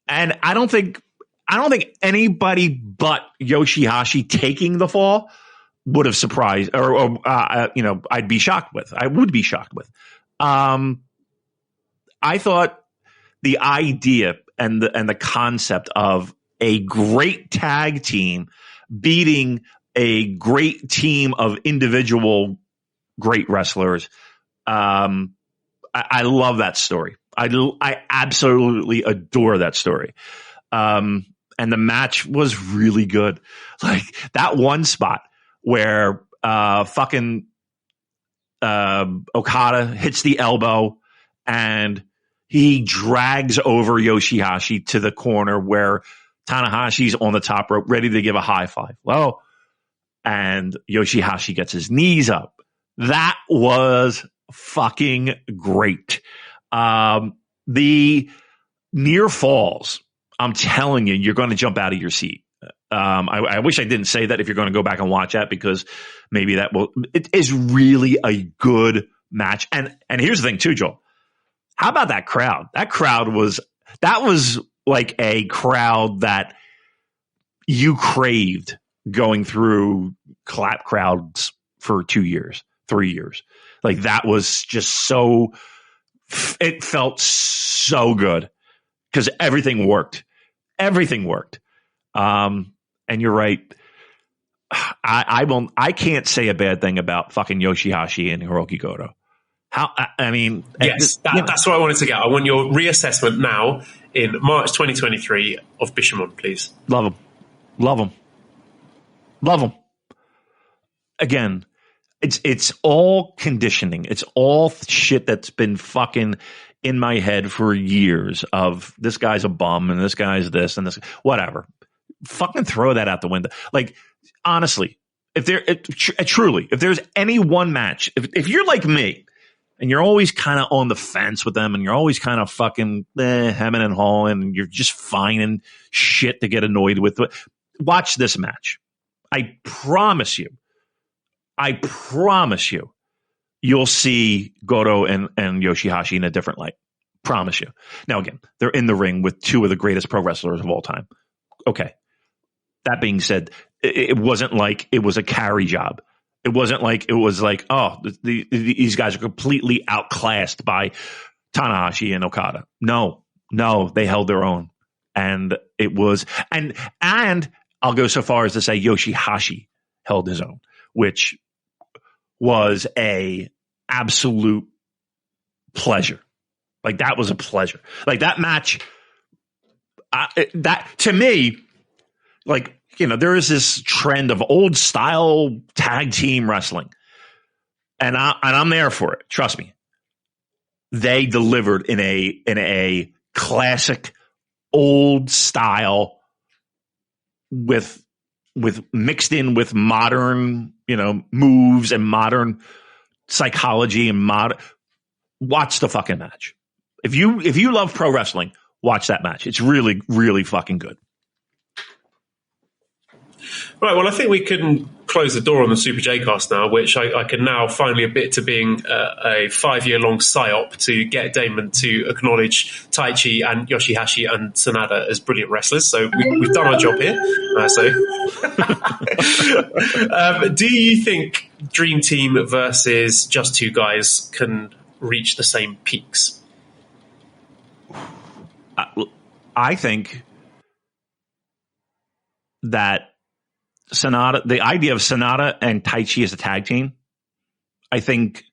And I don't think anybody but Yoshihashi taking the fall would have surprised, or I'd be shocked with. I would be shocked with. I thought the idea and the concept of a great tag team beating a great team of individual great wrestlers. I love that story. I absolutely adore that story. And the match was really good. Like that one spot where Okada hits the elbow and he drags over Yoshihashi to the corner where Tanahashi's on the top rope ready to give a high five. Well, and Yoshihashi gets his knees up. That was fucking great. The near falls, I'm telling you, you're going to jump out of your seat. I wish I didn't say that if you're going to go back and watch that, because maybe it is really a good match. And here's the thing too, Joel. How about that crowd? That was like a crowd that you craved going through clap crowds for 2 years, 3 years. Like that was just so, it felt so good because everything worked. Everything worked. And you're right. I can't say a bad thing about fucking Yoshihashi and Hiroki Goto. Yes, that's what I wanted to get. I want your reassessment now in March 2023 of Bishamon, please. Love him. Love him. Love him. Again, it's all conditioning. It's all shit that's been fucking in my head for years of this guy's a bum and this guy's this and this, whatever. Fucking throw that out the window. Like, honestly, if there's any one match, if you're like me and you're always kind of on the fence with them and you're always kind of fucking hemming and hawing and you're just finding shit to get annoyed with, watch this match. I promise you, you'll see Goto and Yoshihashi in a different light. Promise you. Now, again, they're in the ring with two of the greatest pro wrestlers of all time. Okay. That being said, it wasn't like it was a carry job. It wasn't like it was like, oh, these guys are completely outclassed by Tanahashi and Okada. No, they held their own. And it was, and I'll go so far as to say Yoshihashi held his own, which was a absolute pleasure. Like that was a pleasure. Like that match, that to me, like, you know, there is this trend of old style tag team wrestling, and I'm there for it. Trust me. They delivered in a classic old style with mixed in with modern, you know, moves and modern psychology and watch the fucking match. If you love pro wrestling, watch that match. It's really, really fucking good. Right, well, I think we can close the door on the Super J-Cast now, which I can now finally admit to being a 5-year-long psyop to get Damon to acknowledge Taichi and Yoshihashi and Sanada as brilliant wrestlers. So we've done our job here. Do you think Dream Team versus Just Two Guys can reach the same peaks? I think that Sanada, the idea of Sanada and Taichi as a tag team, I think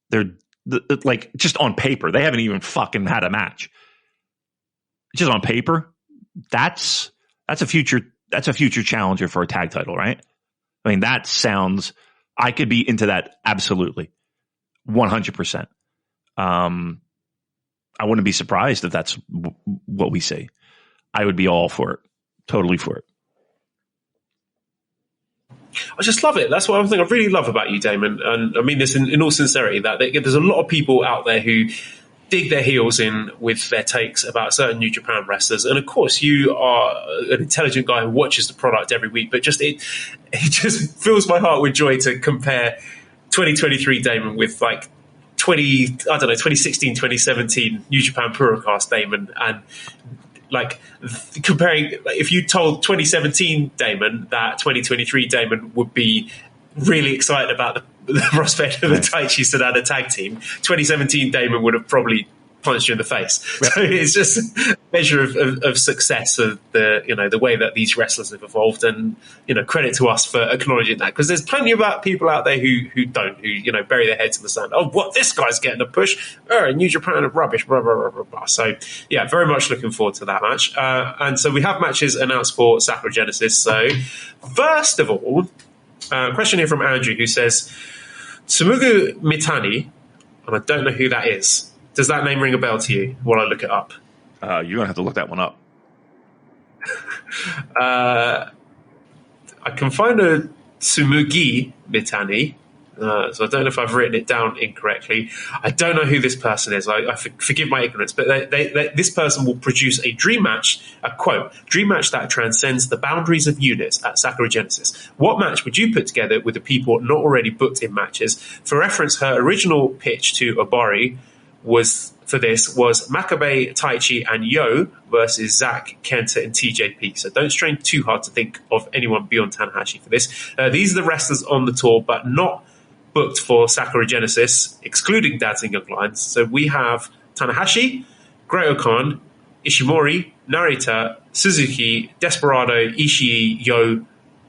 they're like just on paper. They haven't even fucking had a match. Just on paper, that's a future challenger for a tag title, right? I mean, that sounds. I could be into that absolutely, 100%. I wouldn't be surprised if that's what we see. I would be all for it, totally for it. I just love it. That's one thing I really love about you, Damon. And I mean this in all sincerity, that there's a lot of people out there who dig their heels in with their takes about certain New Japan wrestlers. And of course, you are an intelligent guy who watches the product every week. But just it just fills my heart with joy to compare 2023 Damon with like 2016, 2017 New Japan Purocast Damon, and like comparing, if you told 2017 Damon that 2023 Damon would be really excited about the prospect of the Taichi Sanada tag team, 2017 Damon would have probably punched you in the face. Right. So it's just a measure of success of the way that these wrestlers have evolved, and credit to us for acknowledging that, because there's plenty of people out there who don't, who bury their heads in the sand. Oh, what, this guy's getting a push? Oh, New Japan are rubbish, blah, blah, blah, blah, blah. So yeah, very much looking forward to that match. And so we have matches announced for Sakura Genesis. So first of all, a question here from Andrew, who says Tsumugu Mitani, and I don't know who that is. Does that name ring a bell to you while I look it up? You're going to have to look that one up. I can find a Tsumugi Mitani, so I don't know if I've written it down incorrectly. I don't know who this person is. I forgive my ignorance, but this person will produce a dream match, a quote, dream match that transcends the boundaries of units at Sakura Genesis. What match would you put together with the people not already booked in matches? For reference, her original pitch to Obari was Makabe, Taichi, and Yo versus Zack, Kenta, and TJP. So don't strain too hard to think of anyone beyond Tanahashi for this. These are the wrestlers on the tour, but not booked for Sakura Genesis, excluding Dads and Young Lions. So we have Tanahashi, Great-O-Khan, Ishimori, Narita, Suzuki, Desperado, Ishii, Yo,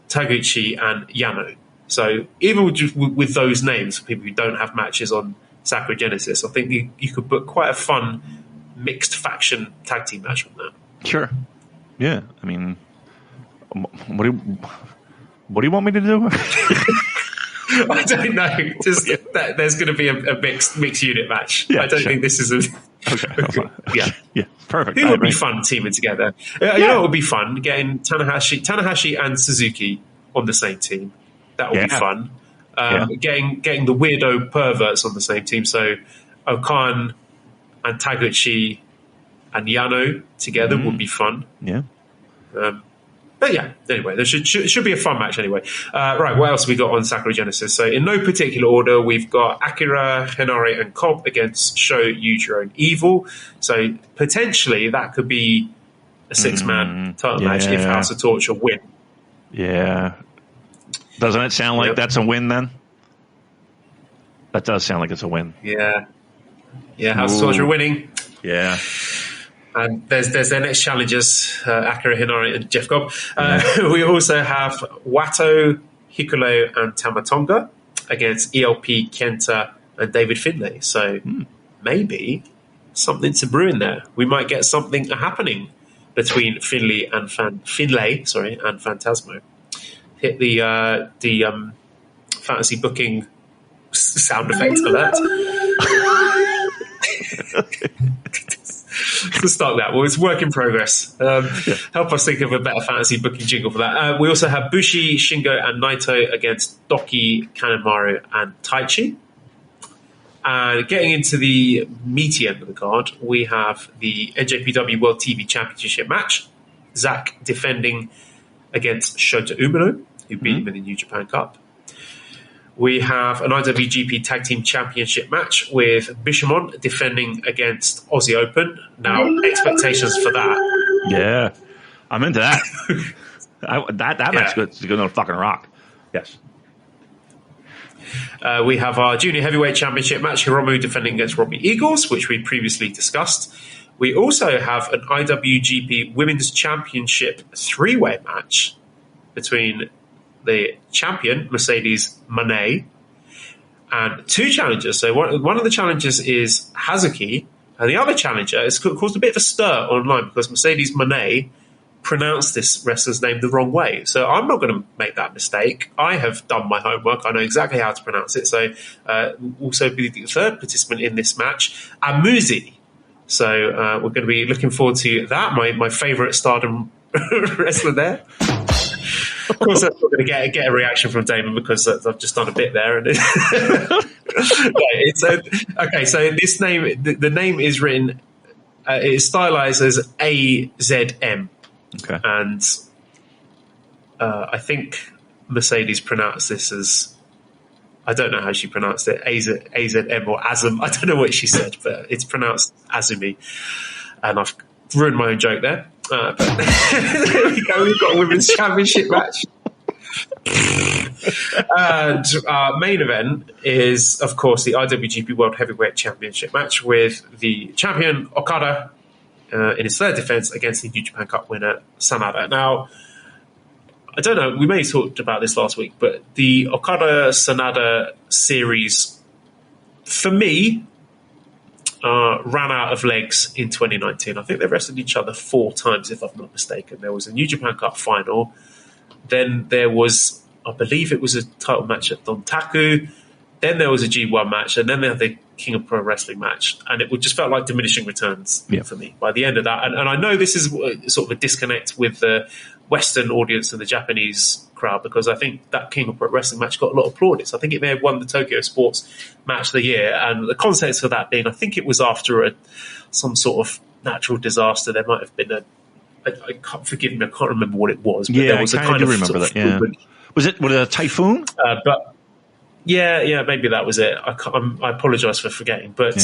Taguchi, and Yano. So even with those names, for people who don't have matches on Sakura Genesis, I think you could book quite a fun mixed faction tag team match on that. Sure. Yeah. I mean, what do you want me to do? I don't know. Just that there's going to be a mixed unit match. Yeah, I don't sure. think this is a. Okay. Yeah. Perfect. It would be fun teaming together. You know, it would be fun getting Tanahashi and Suzuki on the same team. That would be fun. Getting the weirdo perverts on the same team. So Okan and Taguchi and Yano together would be fun. Yeah. But yeah, anyway, there should be a fun match anyway. Right, what else we got on Sakura Genesis? So in no particular order, we've got Akira, Henare, and Cobb against Sho, Yujiro, and Evil. So potentially that could be a six-man title match if House of Torture win. Yeah. Doesn't it sound like that's a win then? That does sound like it's a win. Yeah. Yeah, House of Torture winning. Yeah. And there's their next challengers, Akira, Hinari, and Jeff Cobb. We also have Wato, Hikulo, and Tamatonga against ELP, Kenta, and David Finlay. So maybe something to brew in there. We might get something happening between Finlay and Phantasmo. Hit the fantasy booking sound effect alert. To start that. Well, it's work in progress. Help us think of a better fantasy booking jingle for that. We also have Bushi, Shingo, and Naito against Doki, Kanemaru, and Taichi. And getting into the meaty end of the card, we have the NJPW World TV Championship match. Zack defending against Shota Umino, who beat him in the New Japan Cup. We have an IWGP Tag Team Championship match with Bishamon defending against Aussie Open. Now, expectations for that. Yeah, I'm into that. that match is going to fucking rock. Yes. We have our Junior Heavyweight Championship match, Hiromu defending against Robbie Eagles, which we previously discussed. We also have an IWGP Women's Championship three-way match between the champion, Mercedes Moné, and two challengers. So one of the challengers is Hazuki, and the other challenger has caused a bit of a stir online because Mercedes Moné pronounced this wrestler's name the wrong way. So I'm not going to make that mistake. I have done my homework. I know exactly how to pronounce it. So also be the third participant in this match, Amuzi. So we're going to be looking forward to that. My favourite Stardom wrestler there. Of course, I'm not going to get a reaction from Damon because I've just done a bit there. And okay, so this name, the name is written, it is stylized as AZM. Okay. And I think Mercedes pronounced this as, I don't know how she pronounced it, AZM or Azum. I don't know what she said, but it's pronounced Azumi. And I've ruined my own joke there. But there we go. We've got a women's championship match. And our main event is, of course, the IWGP World Heavyweight Championship match with the champion Okada in his third defense against the New Japan Cup winner Sanada. Now, I don't know, we may have talked about this last week, but the Okada-Sanada series, for me, ran out of legs in 2019. I think they wrestled each other 4 times, if I'm not mistaken. There was a New Japan Cup final. Then there was, I believe it was a title match at Dontaku. Then there was a G1 match. And then they had the King of Pro Wrestling match. And it just felt like diminishing returns for me by the end of that. And I know this is sort of a disconnect with the Western audience and the Japanese crowd, because I think that King of Pro Wrestling match got a lot of plaudits. I think it may have won the Tokyo Sports Match of the Year, and the context for that being, I think it was after some sort of natural disaster. There might have been I can't remember what it was, but there was a kind of remember that. Yeah. Was it a typhoon? But yeah, maybe that was it. I apologise for forgetting, but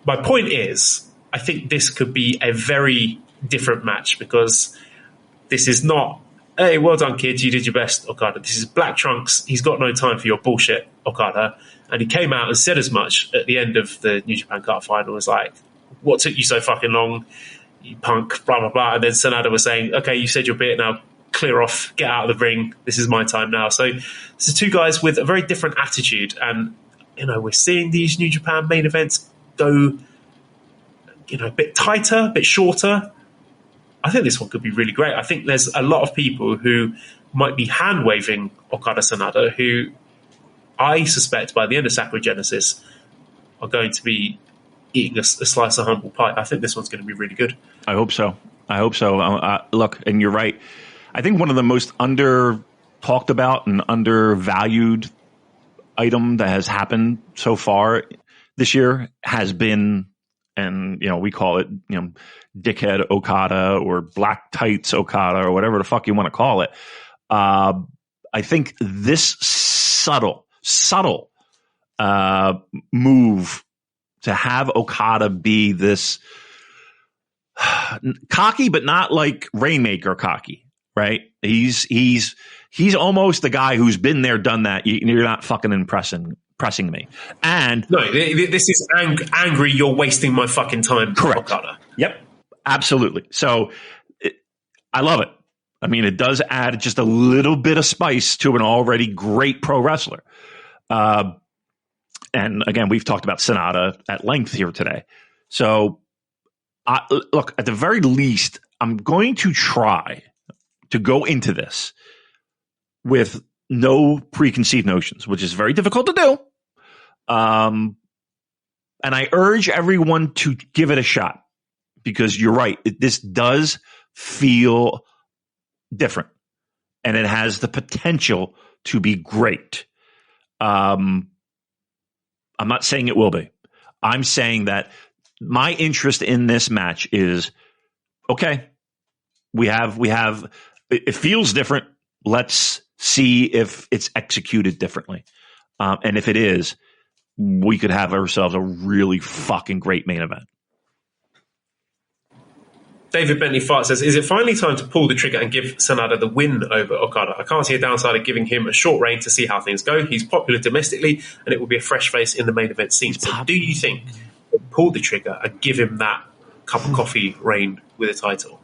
my point is, I think this could be a very different match because this is not, hey, well done, kids, you did your best, Okada. This is Black Trunks. He's got no time for your bullshit, Okada. And he came out and said as much at the end of the New Japan Cup final. It was like, what took you so fucking long, you punk, blah, blah, blah. And then SANADA was saying, okay, you said your bit, now clear off, get out of the ring. This is my time now. So this is two guys with a very different attitude. And, we're seeing these New Japan main events go, a bit tighter, a bit shorter. I think this one could be really great. I think there's a lot of people who might be hand-waving Okada SANADA who I suspect by the end of Sakura Genesis are going to be eating a slice of humble pie. I think this one's going to be really good. I hope so. Look, and you're right. I think one of the most under-talked about and undervalued item that has happened so far this year has been, and we call it, dickhead Okada or black tights Okada or whatever the fuck you want to call it. I think this subtle move to have Okada be this cocky, but not like Rainmaker cocky, right? He's almost the guy who's been there, done that. You're not fucking pressing me. And no, this is angry. You're wasting my fucking time. Correct. Okada. Yep. Absolutely. So I love it. I mean, it does add just a little bit of spice to an already great pro wrestler. And again, we've talked about SANADA at length here today. So look, at the very least, I'm going to try to go into this with no preconceived notions, which is very difficult to do. And I urge everyone to give it a shot because you're right. This does feel different and it has the potential to be great. I'm not saying it will be. I'm saying that my interest in this match is, okay, we have, it feels different. Let's see if it's executed differently. And if it is, we could have ourselves a really fucking great main event. David Bentley Fart says, is it finally time to pull the trigger and give SANADA the win over Okada? I can't see a downside of giving him a short reign to see how things go. He's popular domestically, and it will be a fresh face in the main event scene. So do you think we'll pull the trigger and give him that cup of coffee reign with a title?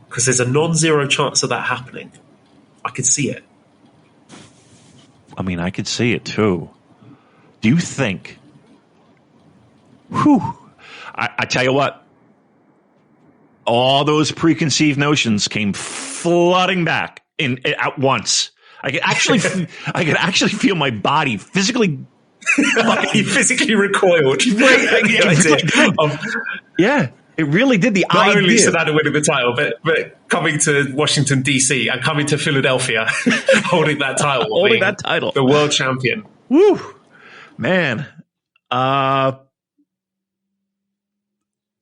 Because there's a non-zero chance of that happening. I could see it. I mean, I could see it too. Do you think... Whew. I tell you what, all those preconceived notions came flooding back in at once. I could actually feel my body physically. You physically recoiled. Yeah, it really did. The Not idea. only SANADA winning the title, but coming to Washington DC and coming to Philadelphia, holding that title, the world champion. Woo, man.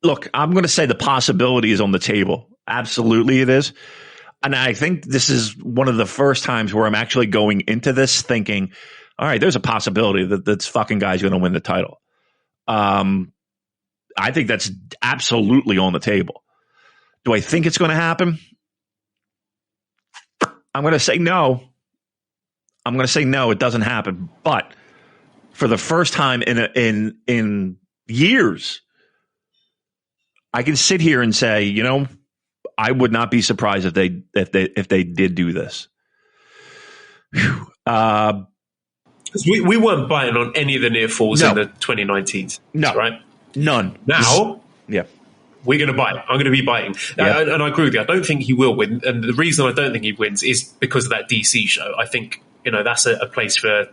Look, I'm going to say the possibility is on the table. Absolutely it is. And I think this is one of the first times where I'm actually going into this thinking, all right, there's a possibility that this fucking guy's going to win the title. I think that's absolutely on the table. Do I think it's going to happen? I'm going to say no. It doesn't happen. But for the first time in years, I can sit here and say, I would not be surprised if they did do this. We weren't biting on any of the near falls in the 2019s. No, right? None. Now, yeah, we're going to bite. I'm going to be biting, and I agree with you. I don't think he will win, and the reason I don't think he wins is because of that DC show. I think that's a place for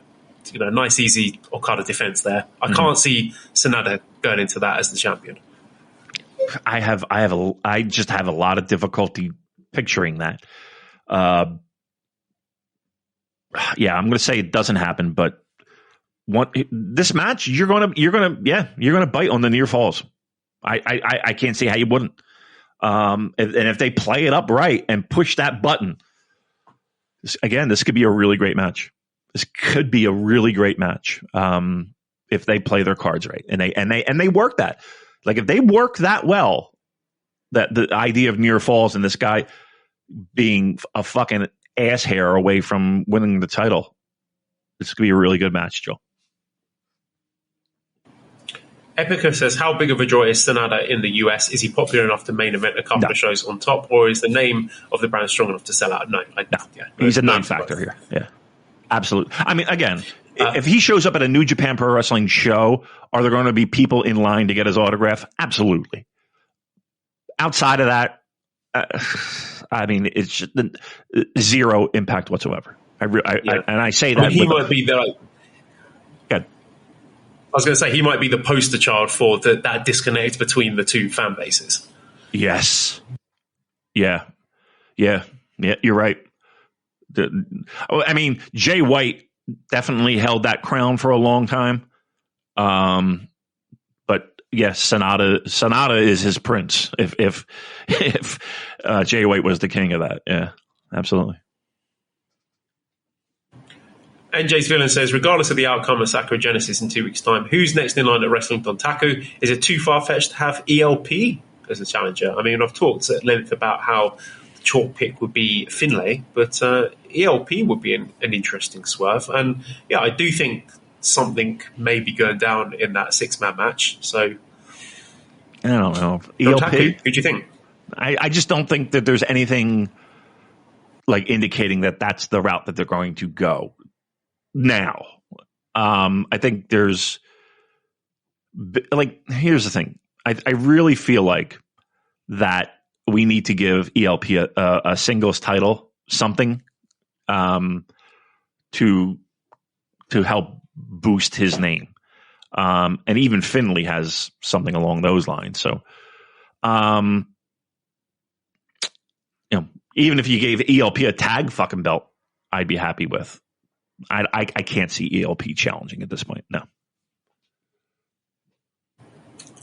a nice, easy Okada defense there. I can't see SANADA going into that as the champion. I just have a lot of difficulty picturing that. I'm going to say it doesn't happen, but this match, you're going to bite on the near falls. I can't see how you wouldn't. And if they play it up right and push that button, this could be a really great match. if they play their cards right and they work that. Like if they work that well, that the idea of near falls and this guy being a fucking ass hair away from winning the title, it's gonna be a really good match, Joe. Epica says, how big of a draw is Sanada in the US? Is he popular enough to main event a couple of shows on top, or is the name of the brand strong enough to sell out? No. He's a non-factor here. Yeah, absolutely. I mean, again, if he shows up at a New Japan Pro Wrestling show, are there going to be people in line to get his autograph? Absolutely. Outside of that, I mean, it's just zero impact whatsoever. And I say that. He might be the... I was going to say, he might be the poster child for that disconnect between the two fan bases. Yes. Yeah, you're right. I mean, Jay White definitely held that crown for a long time. But yes, Sanada is his prince. If Jay White was the king of that. Yeah, absolutely. NJ's Villain says, regardless of the outcome of Sakura Genesis in 2 weeks' time, who's next in line at Wrestling Dontaku? Is it too far-fetched to have ELP as a challenger? I mean, I've talked at length about how the chalk pick would be Finlay, but ELP would be an interesting swerve. And, yeah, I do think something may be going down in that six-man match. So, I don't know. Dontaku, who do you think? I just don't think that there's anything like indicating that that's the route that they're going to go. Now, I think there's like, here's the thing. I really feel like that we need to give ELP a singles title, something, to help boost his name. And even Finlay has something along those lines. So, even if you gave ELP a tag fucking belt, I'd be happy with. I can't see ELP challenging at this point. No.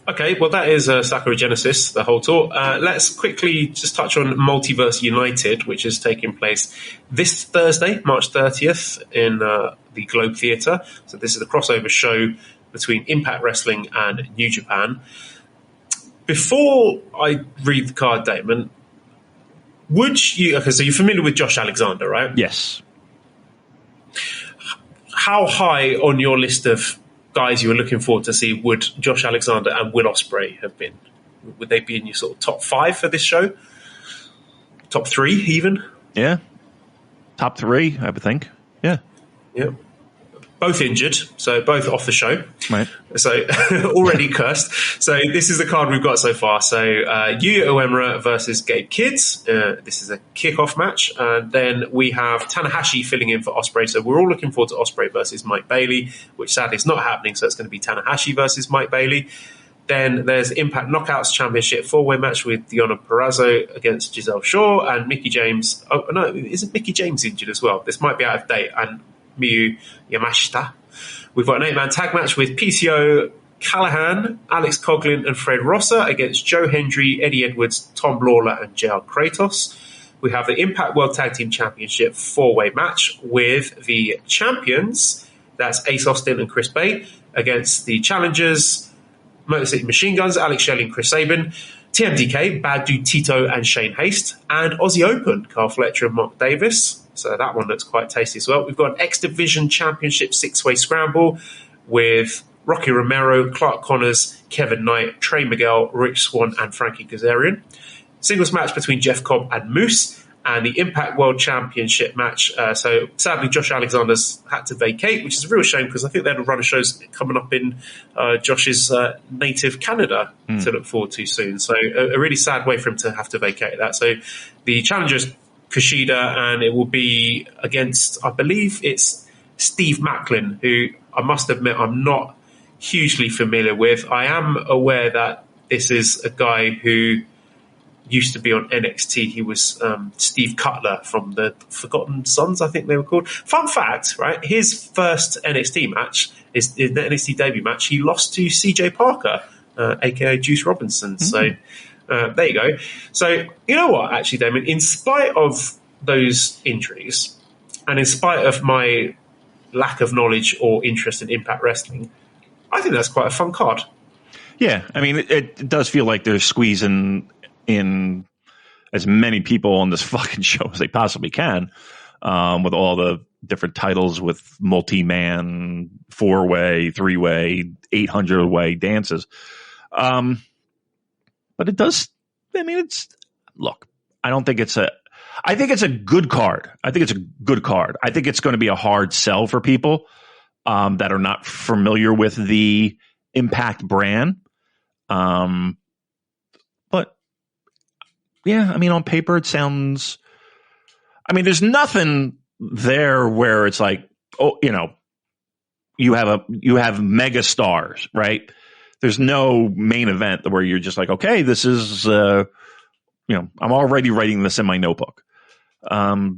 Okay, well, that is Sakura Genesis, the whole tour. Let's quickly just touch on Multiverse United, which is taking place this Thursday, March 30th, in the Globe Theatre. So this is the crossover show between Impact Wrestling and New Japan. Before I read the card, Damon, would you... Okay, so you're familiar with Josh Alexander, right? Yes. How high on your list of guys you were looking forward to see would Josh Alexander and Will Ospreay have been? Would they be in your sort of top 5 for this show? Top 3 even? Yeah. Top 3, I would think. Yeah. Yeah. Both injured, so both off the show. Right. So already cursed. So this is the card we've got so far. So Yuya Uemura versus Gabe Kidd. This is a kickoff match. And then we have Tanahashi filling in for Ospreay. So we're all looking forward to Ospreay versus Mike Bailey, which sadly is not happening. So it's going to be Tanahashi versus Mike Bailey. Then there's Impact Knockouts Championship 4-way match with Deonna Purrazzo against Giselle Shaw and Mickie James. Oh, no, isn't Mickie James injured as well? This might be out of date. And Miyu Yamashita. We've got an 8-man tag match with PCO Callahan, Alex Coughlin and Fred Rosser against Joe Hendry, Eddie Edwards, Tom Lawler and JR Kratos. We have the Impact World Tag Team Championship 4-way match with the champions, that's Ace Austin and Chris Bay, against the challengers, Motor City Machine Guns, Alex Shelley and Chris Sabin, TMDK, Bad Dude Tito and Shane Haste, and Aussie Open, Carl Fletcher and Mark Davis. So that one looks quite tasty as well. We've got an X Division Championship 6-way scramble with Rocky Romero, Clark Connors, Kevin Knight, Trey Miguel, Rich Swann, and Frankie Kazarian. Singles match between Jeff Cobb and Moose, and the Impact World Championship match. So sadly, Josh Alexander's had to vacate, which is a real shame because I think they had a run of shows coming up in Josh's native Canada to look forward to soon. So a really sad way for him to have to vacate that. So the challengers Kushida, and it will be against, I believe it's Steve Macklin, who I must admit I'm not hugely familiar with. I am aware that this is a guy who used to be on NXT. He was Steve Cutler from the Forgotten Sons, I think they were called. Fun fact, right? His first NXT match is the NXT debut match. He lost to CJ Parker, aka Juice Robinson. So there you go. So, you know what, actually, Damon, in spite of those injuries and in spite of my lack of knowledge or interest in Impact Wrestling, think that's quite a fun card. Yeah, I mean, it does feel like they're squeezing in as many people on this fucking show as they possibly can, with all the different titles with multi-man, 4-way, 3-way, 800-way dances. But it does, I mean, look, I think it's a good card. I think it's a good card. I think it's going to be a hard sell for people that are not familiar with the Impact brand. But yeah, I mean, on paper, it sounds, I mean, there's nothing there where it's like, oh, you know, you have mega stars, right? There's no main event where you're just like, okay, this is, I'm already writing this in my notebook. But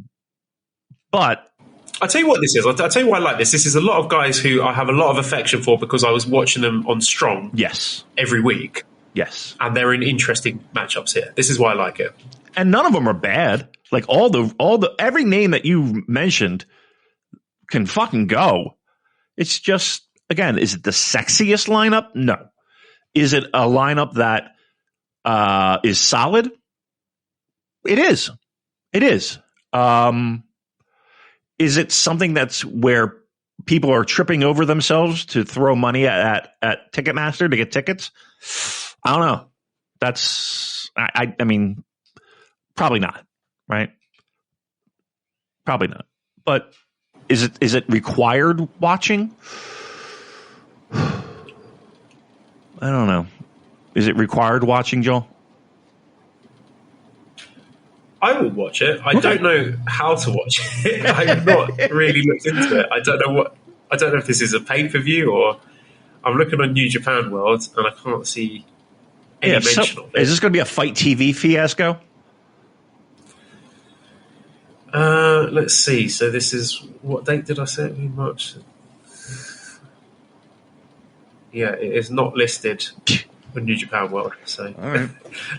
I'll tell you what this is. I'll tell you why I like this. This is a lot of guys who I have a lot of affection for because I was watching them on Strong. Yes. Every week. Yes. And they're in interesting matchups here. This is why I like it. And none of them are bad. Like every name that you mentioned can fucking go. It's just, again, is it the sexiest lineup? No. Is it a lineup that is solid? It is. It is. Is it something that's where people are tripping over themselves to throw money at Ticketmaster to get tickets? I don't know. That's, I mean, probably not, right? Probably not. But is it required watching? I don't know. Is it required watching, Joel? I would watch it. I don't know how to watch it. I've not really looked into it. I don't know if this is a pay-per-view or I'm looking on New Japan World and I can't see any mention of it. Is this going to be a Fight TV fiasco? Let's see. So this is, what date did I say? March. Yeah, it is not listed on New Japan World. So all right.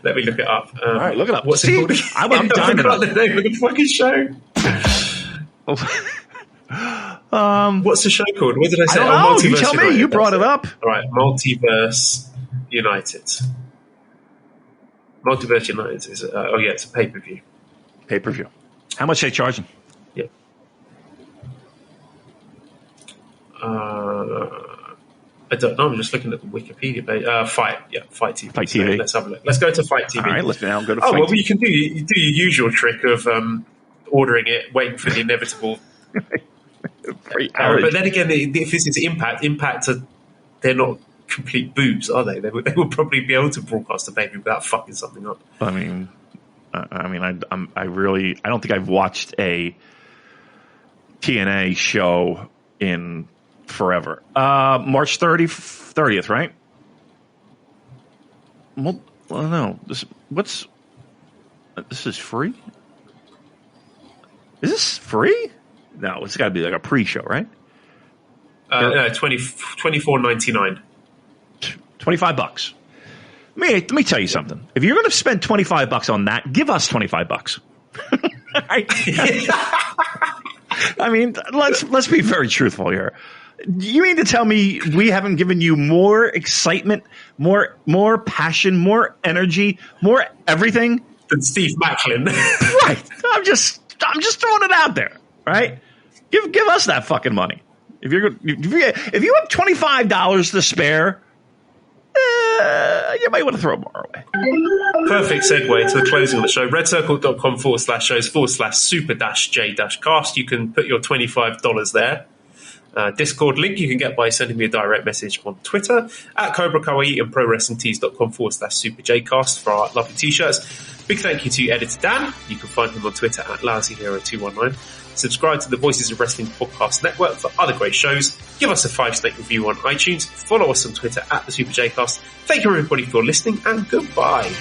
Let me look it up. All right, look it up. What's it called? I'm dying about the name of the fucking show. What's the show called? What did I say? I don't know. You Multiverse tell United, me. You brought it up. All right, Multiverse United. Multiverse United is it's a pay-per-view. Pay-per-view. How much are they charging? Yeah. I don't know. I'm just looking at the Wikipedia page. Fight TV. Fight TV. So let's have a look. Let's go to Fight TV. All right, let's now go to Fight Fight TV. You can do your usual trick of ordering it, waiting for the inevitable. But then again, if this is Impact they're not complete boobs, are they? They would probably be able to broadcast a baby without fucking something up. I mean, I don't think I've watched a TNA show in forever. March 30th, right? Well, no. This is free? Is this free? No, it's got to be like a pre-show, right? No, $24.99. $25. Let me tell you something. If you're going to spend $25 on that, give us $25. I mean, let's be very truthful here. You mean to tell me we haven't given you more excitement, more passion, more energy, more everything than Steve Macklin? Right. I'm just throwing it out there. Right. Give us that fucking money. If you have $25 to spare, you might want to throw more away. Perfect segue to the closing of the show. redcircle.com/shows/super-j-cast. You can put your $25 there. Discord link you can get by sending me a direct message on Twitter at Cobra Kawaii and ProWrestlingTees.com/super-j-cast for our lovely t-shirts. Big thank you to editor Dan. You can find him on Twitter at LousyHero219. Subscribe to the Voices of Wrestling Podcast Network for other great shows. Give us a 5-star review on iTunes. Follow us on Twitter at the Super J-Cast. Thank you everybody for listening and goodbye.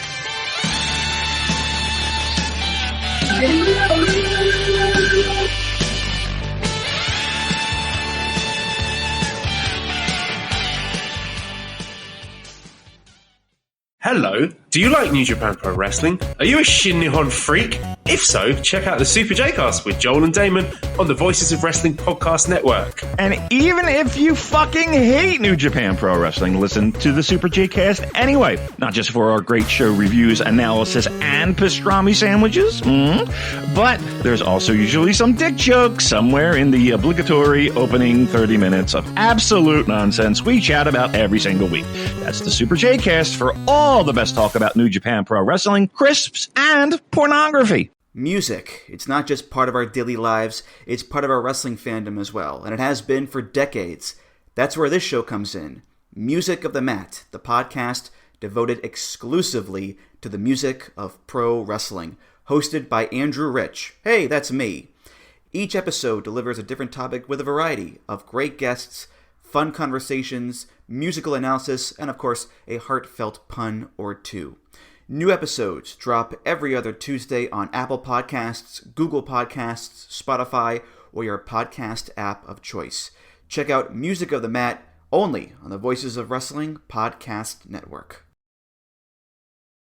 Hello, Do you like New Japan Pro Wrestling? Are you a Shin Nihon freak? If so, check out the Super J-Cast with Joel and Damon on the Voices of Wrestling Podcast Network. And even if you fucking hate New Japan Pro Wrestling, listen to the Super J-Cast anyway. Not just for our great show reviews, analysis, and pastrami sandwiches, but there's also usually some dick jokes somewhere in the obligatory opening 30 minutes of absolute nonsense we chat about every single week. That's the Super J-Cast for all the best talk about New Japan Pro Wrestling, crisps, and pornography. Music. It's not just part of our daily lives, it's part of our wrestling fandom as well, and it has been for decades. That's where this show comes in. Music of the Mat, the podcast devoted exclusively to the music of pro wrestling, hosted by Andrew Rich. Hey, that's me. Each episode delivers a different topic with a variety of great guests, fun conversations, musical analysis, and of course, a heartfelt pun or two. New episodes drop every other Tuesday on Apple Podcasts, Google Podcasts, Spotify, or your podcast app of choice. Check out Music of the Mat only on the Voices of Wrestling Podcast Network.